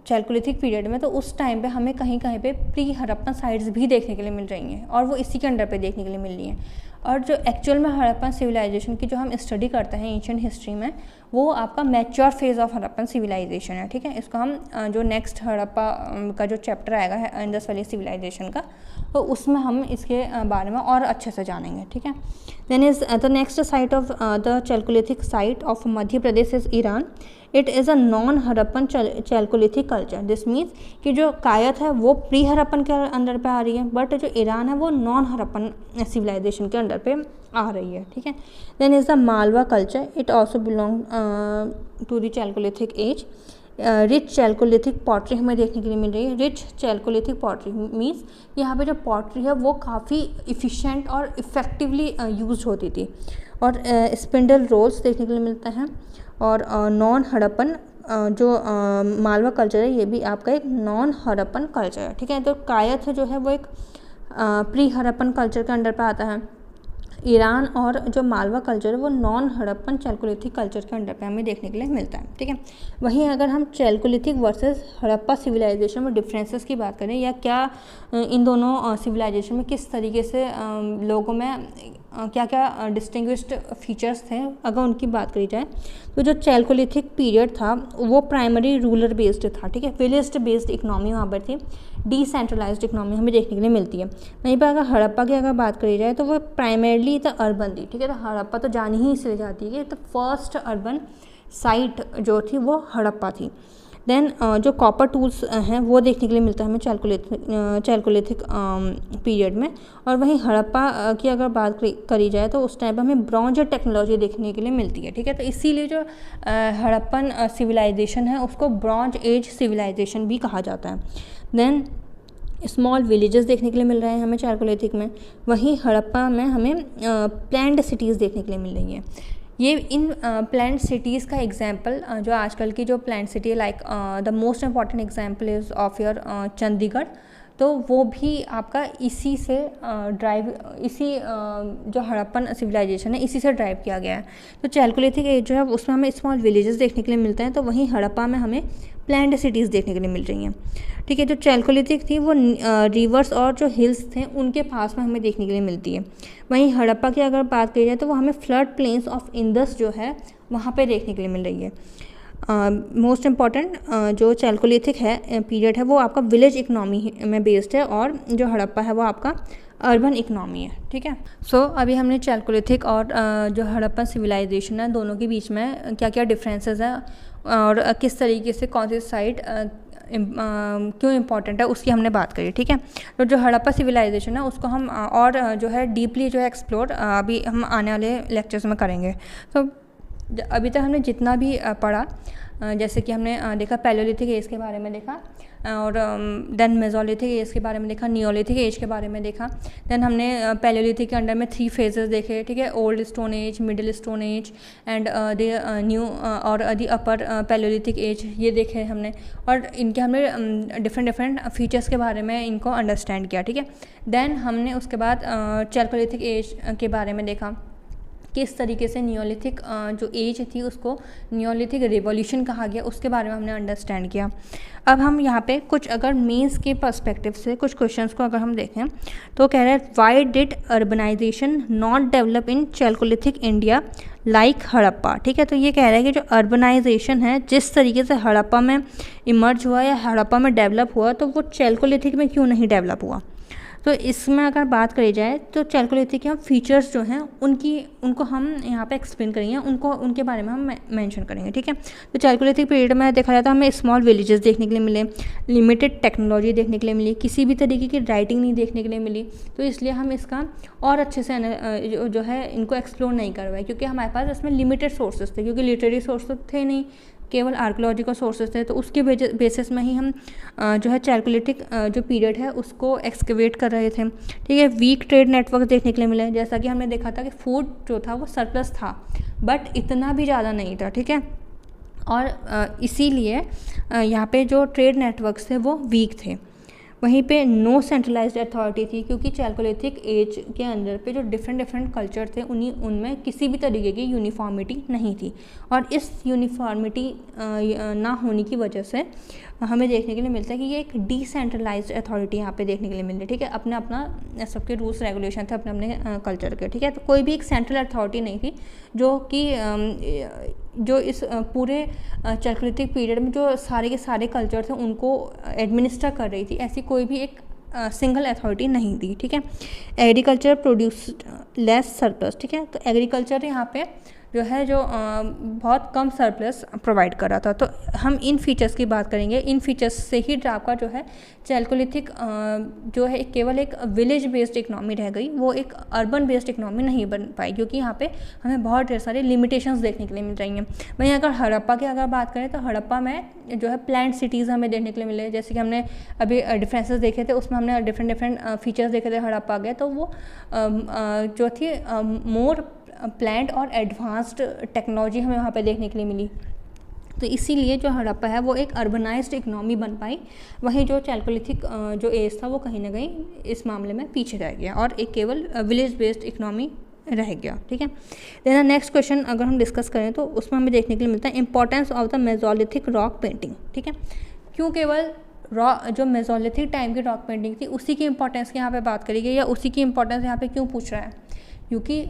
चैल्कोलिथिक पीरियड में, तो उस टाइम पे हमें कहीं कहीं पे प्री हड़प्पन साइट्स भी देखने के लिए मिल रही हैं, और वो इसी के अंडर पे देखने के लिए मिल रही हैं। और जो एक्चुअल में हड़प्पन सिविलाइजेशन की जो हम स्टडी करते हैं एंशिएंट हिस्ट्री में, वो आपका mature phase of Harappan civilisation है। ठीक है, इसको हम जो नेक्स्ट हड़प्पा का जो चैप्टर आएगा है इंडस वैली सिविलाइजेशन का, तो उसमें हम इसके बारे में और अच्छे से जानेंगे। ठीक है, then is the next site of the chalcolithic site of Madhya Pradesh is Eran. It is a non Harappan chalcolithic culture. This means कि जो कायथ है वो प्री हड़प्पन के अंडर पे आ रही है, बट जो ईरान है वो नॉन हड़प्पन सिविलाइजेशन के अंडर पे आ रही है। ठीक है, then is the Malwa culture. It also belong to the chalcolithic age. Rich chalcolithic pottery हमें देखने के लिए मिल रही है। रिच चैल्कोलिथिक पॉटरी मीन्स यहाँ पे जो पॉटरी है वो काफ़ी इफ़िशेंट और इफ़ेक्टिवली यूज होती थी, और स्पिंडल रोल्स देखने के लिए मिलते हैं। और नॉन हड़प्पन जो मालवा कल्चर है ये भी आपका एक नॉन हड़प्पन कल्चर है। ठीक है, तो कायथ जो है वो एक प्री हड़प्पन कल्चर के अंडर पे आता है। ईरान और जो मालवा कल्चर है वो नॉन हड़प्पन चैल्कोलिथिक कल्चर के अंडर पे हमें देखने के लिए मिलता है। ठीक है, वहीं अगर हम चैल्कोलिथिक वर्सेस हड़प्पा सिविलाइजेशन में डिफरेंसेस की बात करें, या क्या इन दोनों सिविलाइजेशन में किस तरीके से लोगों में क्या क्या डिस्टिंग्विश्ड फीचर्स थे, अगर उनकी बात करी जाए, तो जो चैल्कोलिथिक पीरियड था वो प्राइमरी रूरल बेस्ड था। ठीक है, विलेज बेस्ड इकनॉमी वहाँ पर थी, डिसेंट्रलाइज्ड इकनॉमी हमें देखने के लिए मिलती है। वहीं पर अगर हड़प्पा की अगर बात करी जाए तो वो प्राइमरली तो अर्बन थी। ठीक है, तो हड़प्पा तो जानी ही इसलिए जाती है कि तो फर्स्ट अर्बन साइट जो थी वो हड़प्पा थी। देन जो कॉपर टूल्स हैं वो देखने के लिए मिलता है हमें चैल्कोलिथिक पीरियड में। और वहीं हड़प्पा की अगर बात करी जाए तो उस टाइम पर हमें ब्रॉन्ज टेक्नोलॉजी देखने के लिए मिलती है। ठीक है, तो इसीलिए जो हड़प्पन सिविलाइजेशन है उसको ब्रॉन्ज एज सिविलाइजेशन भी कहा जाता है। देन स्मॉल विलेजेस देखने के लिए मिल रहे हैं हमें चैल्कोलिथिक में। वहीं हड़प्पा में हमें प्लैन्ड सिटीज़ देखने के लिए मिल रही हैं। ये इन प्लैन्ड सिटीज़ का एग्जांपल जो आजकल की जो प्लैन्ड सिटी है, like the most important example is of your Chandigarh, तो वो भी आपका इसी से इसी जो हड़प्पन सिविलाइजेशन है इसी से ड्राइव किया गया है। तो चैल्कोलिथिक एज जो है उसमें हमें स्मॉल विलेजेस देखने के लिए मिलते हैं, तो वहीं हड़प्पा में हमें प्लैन्ड सिटीज़ देखने के लिए मिल रही हैं। ठीक है, जो चैल्कोलिथिक थी वो रिवर्स और जो हिल्स थे उनके पास में हमें देखने के लिए मिलती है। वहीं हड़प्पा की अगर बात करी जाए तो वो हमें फ्लड प्लेन्स ऑफ इंडस जो है वहाँ पे देखने के लिए मिल रही है। मोस्ट इम्पॉर्टेंट जो चैल्कोलिथिक है पीरियड है वो आपका विलेज इकनॉमी में बेस्ड है, और जो हड़प्पा है वो आपका अर्बन इकनॉमी है। ठीक है, सो अभी हमने चैल्कोलिथिक और जो हड़प्पन सिविलाइजेशन है दोनों के बीच में क्या क्या डिफरेंसेस हैं और किस तरीके से कौन सी साइट क्यों इम्पॉर्टेंट है उसकी हमने बात करी। ठीक है, तो जो हड़प्पा सिविलाइजेशन है उसको हम और जो है डीपली जो है एक्सप्लोर अभी हम आने वाले लेक्चर्स में करेंगे। तो अभी तक हमने जितना भी पढ़ा, जैसे कि हमने देखा पैलियोलिथिक एज के बारे में देखा, और देन मेसोलिथिक एज के बारे में देखा, नियोलिथिक एज के बारे में देखा। देन हमने पैलियोलिथिक के अंडर में 3 फेजेस देखे। ठीक है, old stone age, middle stone age and the new और द अपर पैलियोलिथिक एज, ये देखे हमने, और इनके हमने डिफरेंट फीचर्स के बारे में इनको अंडरस्टैंड किया। ठीक है, देन हमने उसके बाद चैल्कोलिथिक एज के बारे में देखा किस तरीके से नियोलिथिक जो एज थी उसको नियोलिथिक रिवॉल्यूशन कहा गया, उसके बारे में हमने अंडरस्टैंड किया। अब हम यहाँ पे कुछ अगर मेंस के पर्सपेक्टिव से कुछ क्वेश्चंस को अगर हम देखें तो कह रहे हैं why did urbanisation not develop in chalcolithic India like Harappa. ठीक है, तो ये कह रहा है कि जो अर्बनाइजेशन है जिस तरीके से हड़प्पा में इमर्ज हुआ या हड़प्पा में डेवलप हुआ तो वो चैल्कोलिथिक में क्यों नहीं डेवलप हुआ। तो इसमें अगर बात करी जाए तो चैल्कोलिथिक के हम फीचर्स जो हैं उनको हम यहाँ पे एक्सप्लेन करेंगे, उनके बारे में हम मेंशन करेंगे। ठीक है, तो चैल्कोलिथिक पीरियड में देखा जाए तो हमें स्मॉल विलेजेस देखने के लिए मिले, लिमिटेड टेक्नोलॉजी देखने के लिए मिली, किसी भी तरीके की राइटिंग नहीं देखने के लिए मिली। तो इसलिए हम इसका और अच्छे से जो है इनको एक्सप्लोर नहीं कर पाए, क्योंकि हमारे पास इसमें लिमिटेड सोर्सेज थे, क्योंकि लिटरेरी सोर्स तो थे नहीं, केवल आर्कोलॉजिकल सोर्सेज थे। तो उसके बेसिस में ही हम जो है चैल्कोलिथिक जो पीरियड है उसको एक्सकवेट कर रहे थे। ठीक है, वीक ट्रेड नेटवर्क देखने के लिए मिले, जैसा कि हमने देखा था कि फूड जो था वो सरप्लस था बट इतना भी ज़्यादा नहीं था। ठीक है, और इसीलिए यहाँ पे जो ट्रेड नेटवर्क्स थे वो वीक थे। वहीं पे नो सेंट्रलाइज्ड अथॉरिटी थी, क्योंकि चैल्कोलिथिक एज के अंदर पे जो डिफरेंट कल्चर थे उनमें किसी भी तरीके की यूनिफॉर्मिटी नहीं थी, और इस यूनिफॉर्मिटी ना होने की वजह से हमें देखने के लिए मिलता है कि ये एक डिसेंट्रलाइज्ड अथॉरिटी यहाँ पे देखने के लिए मिल रही है। ठीक है, अपना अपना सबके रूल्स रेगुलेशन थे अपने अपने कल्चर के। ठीक है, तो कोई भी एक सेंट्रल अथॉरिटी नहीं थी जो कि जो इस पूरे चैल्कोलिथिक पीरियड में जो सारे के सारे कल्चर थे उनको एडमिनिस्टर कर रही थी, ऐसी कोई भी एक सिंगल अथॉरिटी नहीं थी। ठीक है, एग्रीकल्चर प्रोड्यूस लेस सरप्लस। ठीक है, तो एग्रीकल्चर यहाँ पे जो है जो बहुत कम सरप्लस प्रोवाइड कर रहा था। तो हम इन फीचर्स की बात करेंगे, इन फीचर्स से ही ड्राका जो है चैल्कोलिथिक जो है केवल एक विलेज बेस्ड इकनॉमी रह गई, वो एक अर्बन बेस्ड इकनॉमी नहीं बन पाई, क्योंकि यहाँ पे हमें बहुत ढेर सारे लिमिटेशंस देखने के लिए मिल रही हैं। वहीं अगर हड़प्पा की अगर बात करें तो हड़प्पा में जो है प्लान्ड सिटीज़ हमें देखने के लिए मिले, जैसे कि हमने अभी डिफरेंसेस देखे थे, उसमें हमने डिफरेंट फीचर्स देखे थे हड़प्पा के, तो वो जो थी मोर प्लान्ड और एडवांस्ड टेक्नोलॉजी हमें वहाँ पे देखने के लिए मिली। तो इसीलिए जो हड़प्पा है वो एक अर्बनाइज्ड इकनॉमी बन पाई, वहीं जो चैल्कोलिथिक जो एज था वो कहीं ना कहीं इस मामले में पीछे रह गया और एक केवल विलेज बेस्ड इकनॉमी रह गया। ठीक है, देन नेक्स्ट क्वेश्चन अगर हम डिस्कस करें तो उसमें हमें देखने के लिए मिलता है importance of the Mesolithic rock painting. ठीक है, क्यों केवल जो मेसोलिथिक टाइम की रॉक पेंटिंग थी उसी की इंपॉर्टेंस की यहाँ पे बात करी गई, या उसी की इंपॉर्टेंस यहाँ पे क्यों पूछ रहा है, क्योंकि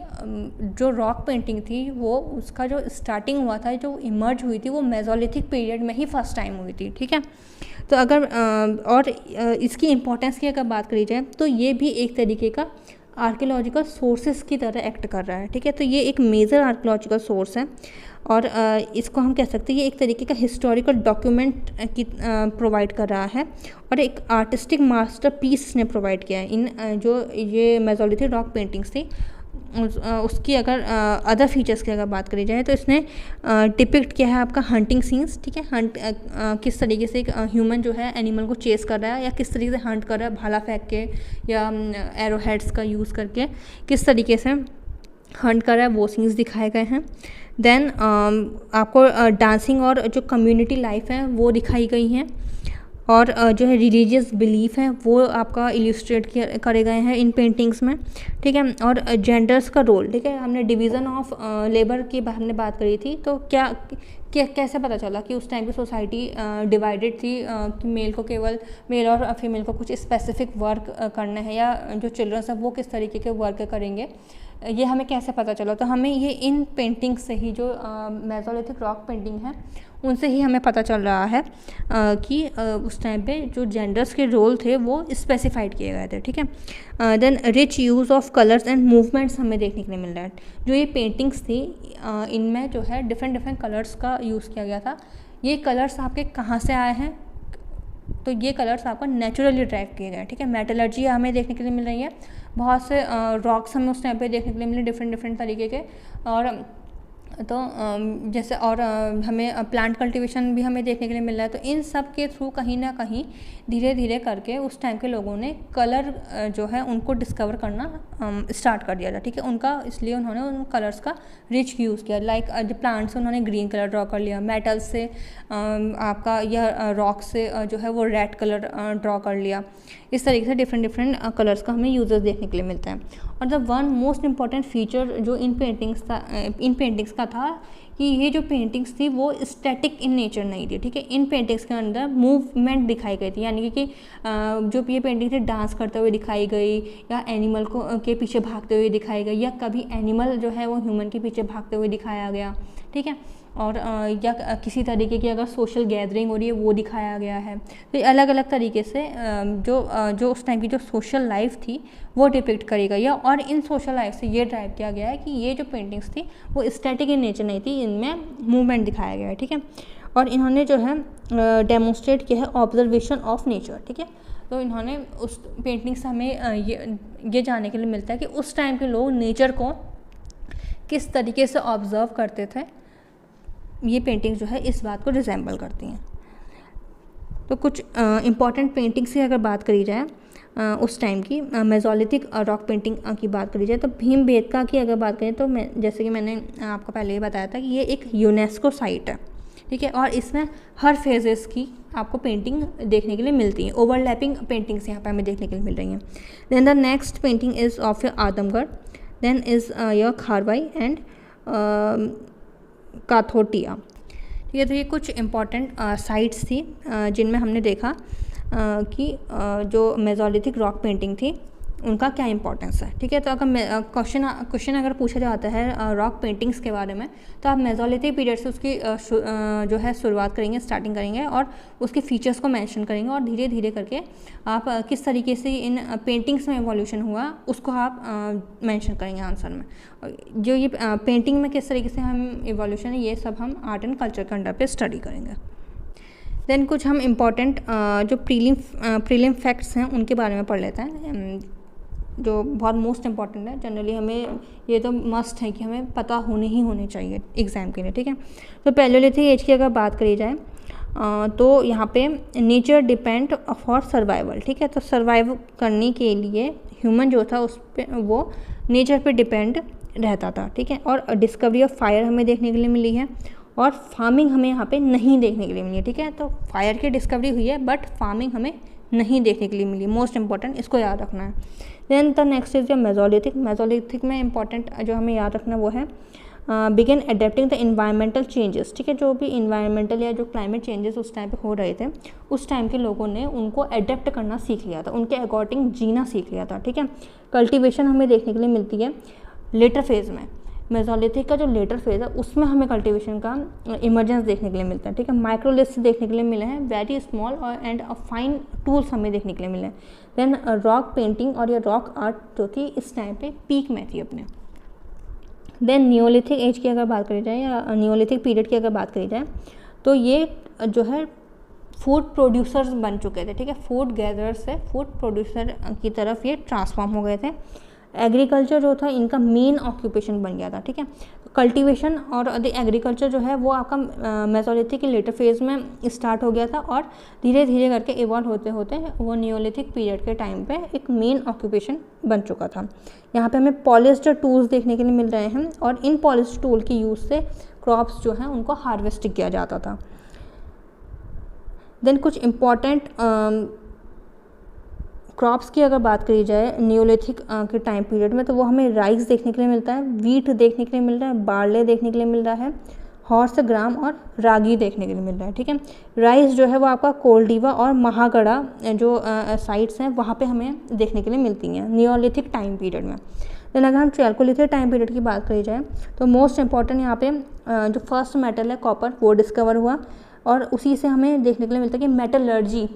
जो रॉक पेंटिंग थी वो उसका जो स्टार्टिंग हुआ था, जो इमर्ज हुई थी वो मेसोलिथिक पीरियड में ही फर्स्ट टाइम हुई थी। ठीक है, तो अगर और इसकी इम्पोर्टेंस की अगर बात करी जाए तो ये भी एक तरीके का आर्कियोलॉजिकल सोर्सेज की तरह एक्ट कर रहा है। ठीक है, तो ये एक मेजर आर्कियोलॉजिकल सोर्स है और इसको हम कह सकते हैं ये एक तरीके का हिस्टोरिकल डॉक्यूमेंट की प्रोवाइड कर रहा है और एक आर्टिस्टिक मास्टरपीस ने प्रोवाइड किया है। इन जो ये मेसोलिथिक रॉक पेंटिंग्स थी उसकी अगर अदर फीचर्स की अगर बात करी जाए तो इसने डिपिक्ट किया है आपका हंटिंग सीन्स। ठीक है, हंट किस तरीके से एक ह्यूमन जो है एनिमल को चेस कर रहा है या किस तरीके से हंट कर रहा है, भाला फेंक के या एरो हेड्स का यूज़ करके किस तरीके से हंट कर रहा है, वो सीन्स दिखाए गए हैं। देन आपको डांसिंग और जो कम्युनिटी लाइफ है वो दिखाई गई हैं और जो है रिलीजियस बिलीफ है वो आपका इल्यूस्ट्रेट करे गए हैं इन पेंटिंग्स में। ठीक है, और जेंडर्स का रोल। ठीक है, हमने डिवीज़न ऑफ लेबर की हमने बात करी थी, तो कैसे पता चला कि उस टाइम की सोसाइटी डिवाइडेड थी कि मेल और फीमेल को कुछ स्पेसिफिक वर्क करना है या जो चिल्ड्रंस हैं वो किस तरीके के वर्क करेंगे, ये हमें कैसे पता चला। तो हमें ये इन पेंटिंग से ही जो मेसोलिथिक रॉक पेंटिंग है उनसे ही हमें पता चल रहा है कि उस टाइम पे जो जेंडर्स के रोल थे वो स्पेसिफाइड किए गए थे। ठीक है, then rich use of colours and movements हमें देखने के लिए मिल रहा है। जो ये पेंटिंग्स थी इनमें जो है डिफरेंट कलर्स का यूज़ किया गया था। ये कलर्स आपके कहाँ से आए हैं, तो ये कलर्स आपको नेचुरली ड्राइव किए गए। ठीक है, मेटलर्जी हमें देखने के लिए मिल रही है, बहुत से रॉक्स हमें उस टाइम पे देखने के लिए मिले डिफरेंट तरीके के, और तो जैसे और हमें प्लांट कल्टीवेशन भी हमें देखने के लिए मिल रहा है। तो इन सब के थ्रू कहीं ना कहीं धीरे धीरे करके उस टाइम के लोगों ने कलर जो है उनको डिस्कवर करना स्टार्ट कर दिया था, ठीक है। उनका इसलिए उन्होंने उन कलर्स का रिच यूज़ किया। लाइक जो प्लांट से उन्होंने ग्रीन कलर ड्रॉ कर लिया, मेटल से आपका यह रॉक से जो है वो रेड कलर ड्रॉ कर लिया। इस तरीके से डिफरेंट डिफरेंट कलर्स का हमें यूजेस देखने के लिए मिलता है। और the one most important feature जो इन पेंटिंग्स का था कि ये जो पेंटिंग्स थी वो स्टैटिक इन नेचर नहीं थी, ठीक है। इन पेंटिंग्स के अंदर मूवमेंट दिखाई गई थी, यानी कि जो ये पेंटिंग थी डांस करते हुए दिखाई गई, या एनिमल को के पीछे भागते हुए दिखाई गई, या कभी एनिमल जो है वो ह्यूमन के पीछे भागते हुए दिखाया गया, ठीक है। और या किसी तरीके की अगर सोशल गैदरिंग हो रही है वो दिखाया गया है। तो अलग अलग तरीके से जो उस टाइम की जो सोशल लाइफ थी वो डिपिक्ट करी गई है। और इन सोशल लाइफ से ये ड्राइव किया गया है कि ये जो पेंटिंग्स थी वो स्टैटिक इन नेचर नहीं थी, इनमें मूवमेंट दिखाया गया है, ठीक है। और इन्होंने जो है डेमोन्स्ट्रेट किया है ऑब्जर्वेशन ऑफ नेचर, ठीक है। तो इन्होंने उस पेंटिंग से हमें ये जानने के लिए मिलता है कि उस टाइम के लोग नेचर को किस तरीके से ऑब्जर्व करते थे। ये पेंटिंग जो है इस बात को रिजेंबल करती हैं। तो कुछ इम्पॉर्टेंट पेंटिंग्स की अगर बात करी जाए उस टाइम की, मेसोलिथिक रॉक पेंटिंग की बात करी जाए तो भीमबेटका की अगर बात करें तो जैसे कि मैंने आपको पहले ही बताया था कि ये एक यूनेस्को साइट है, ठीक है। और इसमें हर फेजेस की आपको पेंटिंग देखने के लिए मिलती है, ओवरलैपिंग पेंटिंग्स यहाँ पे हमें देखने के लिए मिल रही हैं। Then the next painting is of your Adamgarh, then is your Kharwai and Kathotia, ठीक है। तो ये कुछ इम्पॉर्टेंट साइट्स थी जिनमें हमने देखा कि जो मेसोलिथिक रॉक पेंटिंग थी उनका क्या इंपॉर्टेंस है, ठीक है। तो अगर क्वेश्चन अगर पूछा जाता है रॉक पेंटिंग्स के बारे में तो आप मेसोलिथिक पीरियड से उसकी जो है शुरुआत करेंगे, स्टार्टिंग करेंगे और उसके फीचर्स को मेंशन करेंगे और धीरे धीरे करके आप किस तरीके से इन पेंटिंग्स में एवोल्यूशन हुआ उसको आप मेंशन करेंगे आंसर में। जो ये पेंटिंग में किस तरीके से हम एवोल्यूशन है ये सब हम आर्ट एंड कल्चर के अंडर पे स्टडी करेंगे। देन कुछ हम इम्पॉर्टेंट जो प्रीलिम फैक्ट्स हैं उनके बारे में पढ़ लेते हैं जो बहुत मोस्ट इम्पॉर्टेंट है। जनरली हमें ये तो मस्ट है कि हमें पता होने चाहिए एग्ज़ाम के लिए, ठीक है। तो पैलियोलिथिक एज की अगर बात करी जाए तो यहाँ पे नेचर डिपेंड फॉर सर्वाइवल, ठीक है। तो सर्वाइव करने के लिए ह्यूमन जो था उस पर वो नेचर पे डिपेंड रहता था, ठीक है। और डिस्कवरी ऑफ फायर हमें देखने के लिए मिली है और फार्मिंग हमें यहाँ पे नहीं देखने के लिए मिली है, ठीक है। तो फायर की डिस्कवरी हुई है बट फार्मिंग हमें नहीं देखने के लिए मिली, मोस्ट इंपॉर्टेंट, इसको याद रखना है। देन द नेक्स्ट इज जो मेसोलिथिक में इंपॉर्टेंट जो हमें याद रखना वो है begin adapting the environmental changes, ठीक है। जो भी इन्वायरमेंटल या जो क्लाइमेट चेंजेस उस टाइम पे हो रहे थे उस टाइम के लोगों ने उनको अडेप्ट करना सीख लिया था, उनके अकॉर्डिंग जीना सीख लिया था, ठीक है। कल्टिवेशन हमें देखने के लिए मिलती है लेटर फेज़ में। मेसोलिथिक का जो लेटर फेज़ है उसमें हमें कल्टीवेशन का इमर्जेंस देखने के लिए मिलता है, ठीक है। माइक्रोलिथ्स देखने के लिए मिले हैं, वेरी स्मॉल और एंड फाइन टूल्स हमें देखने के लिए मिले हैं। देन रॉक पेंटिंग और ये रॉक आर्ट जो थी इस टाइम पे पीक में थी अपने। देन नियोलिथिक एज की अगर बात करी जाए या नियोलिथिक पीरियड की अगर बात करी जाए तो ये जो है फूड प्रोड्यूसर्स बन चुके थे, ठीक है। फूड गैदरर्स से फूड प्रोड्यूसर की तरफ ये ट्रांसफॉर्म हो गए थे। एग्रीकल्चर जो था इनका मेन ऑक्यूपेशन बन गया था, ठीक है। कल्टीवेशन और एग्रीकल्चर जो है वो आपका मेसोलिथिक के लेटर फेज़ में स्टार्ट हो गया था और धीरे धीरे करके इवॉल्व होते होते वो नियोलिथिक पीरियड के टाइम पे एक मेन ऑक्यूपेशन बन चुका था। यहाँ पे हमें पॉलिश्ड टूल्स देखने के लिए मिल रहे हैं और इन पॉलिश्ड टूल की यूज़ से क्रॉप्स जो हैं उनको हार्वेस्ट किया जाता था। देन कुछ इम्पॉर्टेंट क्रॉप्स की अगर बात करी जाए नियोलिथिक के टाइम पीरियड में तो वो हमें राइस देखने के लिए मिलता है, वीट देखने के लिए मिल रहा है, बार्ले देखने के लिए मिल रहा है, हॉर्स ग्राम और रागी देखने के लिए मिल रहा है, ठीक है। राइस जो है वो आपका कोल्डिवा और महागढ़ा जो साइट्स हैं वहाँ पे हमें देखने के लिए मिलती हैं नियोलिथिक टाइम पीरियड में। देन अगर हम चैल्कोलिथिक टाइम पीरियड की बात करी जाए तो मोस्ट इंपॉर्टेंट यहाँ पे जो फर्स्ट मेटल है कॉपर वो डिस्कवर हुआ और उसी से हमें देखने के लिए मिलता है कि मेटलर्जी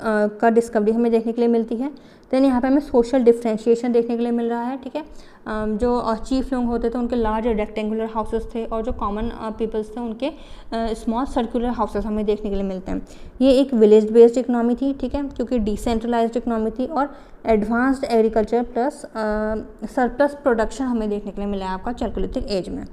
का डिस्कवरी हमें देखने के लिए मिलती है। देन यहाँ पे हमें सोशल डिफ्रेंशिएशन देखने के लिए मिल रहा है, ठीक है। जो चीफ लोग होते थे उनके लार्ज रेक्टेंगुलर हाउसेस थे और जो कॉमन पीपल्स थे उनके स्मॉल सर्कुलर हाउसेस हमें देखने के लिए मिलते हैं। ये एक विलेज बेस्ड इकनॉमी थी, ठीक है, क्योंकि डिसेंट्रलाइज्ड इकनॉमी थी और advanced agriculture plus surplus production हमें देखने के लिए मिला है आपका चैल्कोलिथिक एज में।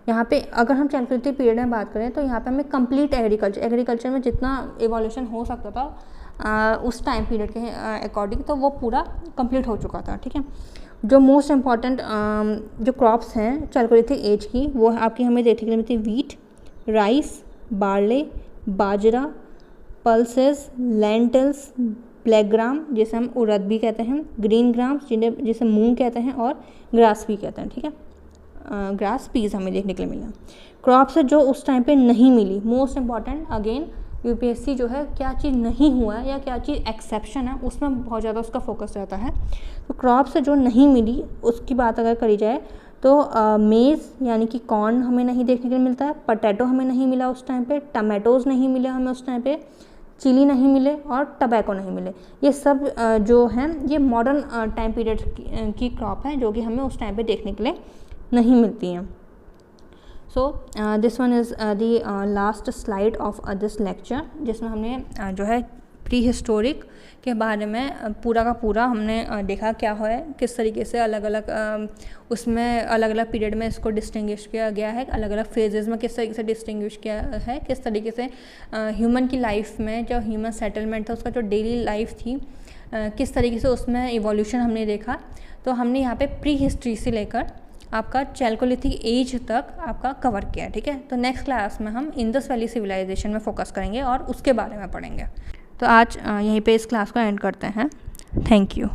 यहाँ पे अगर हम चैल्कोलिथिक पीरियड में बात करें तो यहाँ पे हमें कंप्लीट एग्रीकल्चर में जितना इवोल्यूशन हो सकता था उस टाइम पीरियड के अकॉर्डिंग, तो वो पूरा कंप्लीट हो चुका था, ठीक है। जो मोस्ट इम्पॉर्टेंट जो क्रॉप्स हैं चैल्कोलिथिक एज की, वो आपकी हमें देखने के लिए मिलती है वीट, राइस, बार्ले, बाजरा, पल्सेस, लेंटिल्स, ब्लैक ग्राम जिसे हम उड़द भी कहते हैं, ग्रीन ग्राम्स जिसे मूंग कहते हैं, और ग्रास भी कहते हैं, ठीक है। ग्रास पीस हमें देखने के लिए मिला। क्रॉप्स जो उस टाइम पे नहीं मिली, मोस्ट इम्पॉर्टेंट अगेन यूपीएससी जो है क्या चीज़ नहीं हुआ है या क्या चीज़ एक्सेप्शन है उसमें बहुत ज़्यादा उसका फोकस रहता है। तो क्रॉप्स जो नहीं मिली उसकी बात अगर करी जाए तो मेज़ यानी कि कॉर्न हमें नहीं देखने के लिए मिलता है, पोटैटो हमें नहीं मिला उस टाइम पे, टमाटोज़ नहीं मिले हमें उस टाइम पे, चिली नहीं मिले और टबैको नहीं मिले। ये सब जो हैं ये मॉडर्न टाइम पीरियड की क्रॉप हैं जो कि हमें उस टाइम पे देखने के लिए नहीं मिलती हैं। So this one is the last slide of this lecture, जिसमें हमने जो है प्री हिस्टोरिक के बारे में पूरा का पूरा हमने देखा क्या है, किस तरीके से अलग अलग उसमें अलग अलग पीरियड में इसको डिस्टिंग्विश किया गया है, अलग अलग फेजेस में किस तरीके से डिस्टिंग्विश किया है, किस तरीके से ह्यूमन की लाइफ में जो ह्यूमन सेटलमेंट था उसका जो डेली लाइफ थी किस तरीके से उसमें इवोल्यूशन हमने देखा। तो हमने यहाँ पे प्री हिस्ट्री से लेकर आपका चैल्कोलिथिक एज तक आपका कवर किया, ठीक है। तो नेक्स्ट क्लास में हम इंडस वैली सिविलाइजेशन में फोकस करेंगे और उसके बारे में पढ़ेंगे। तो आज यहीं पे इस क्लास को एंड करते हैं। Thank you.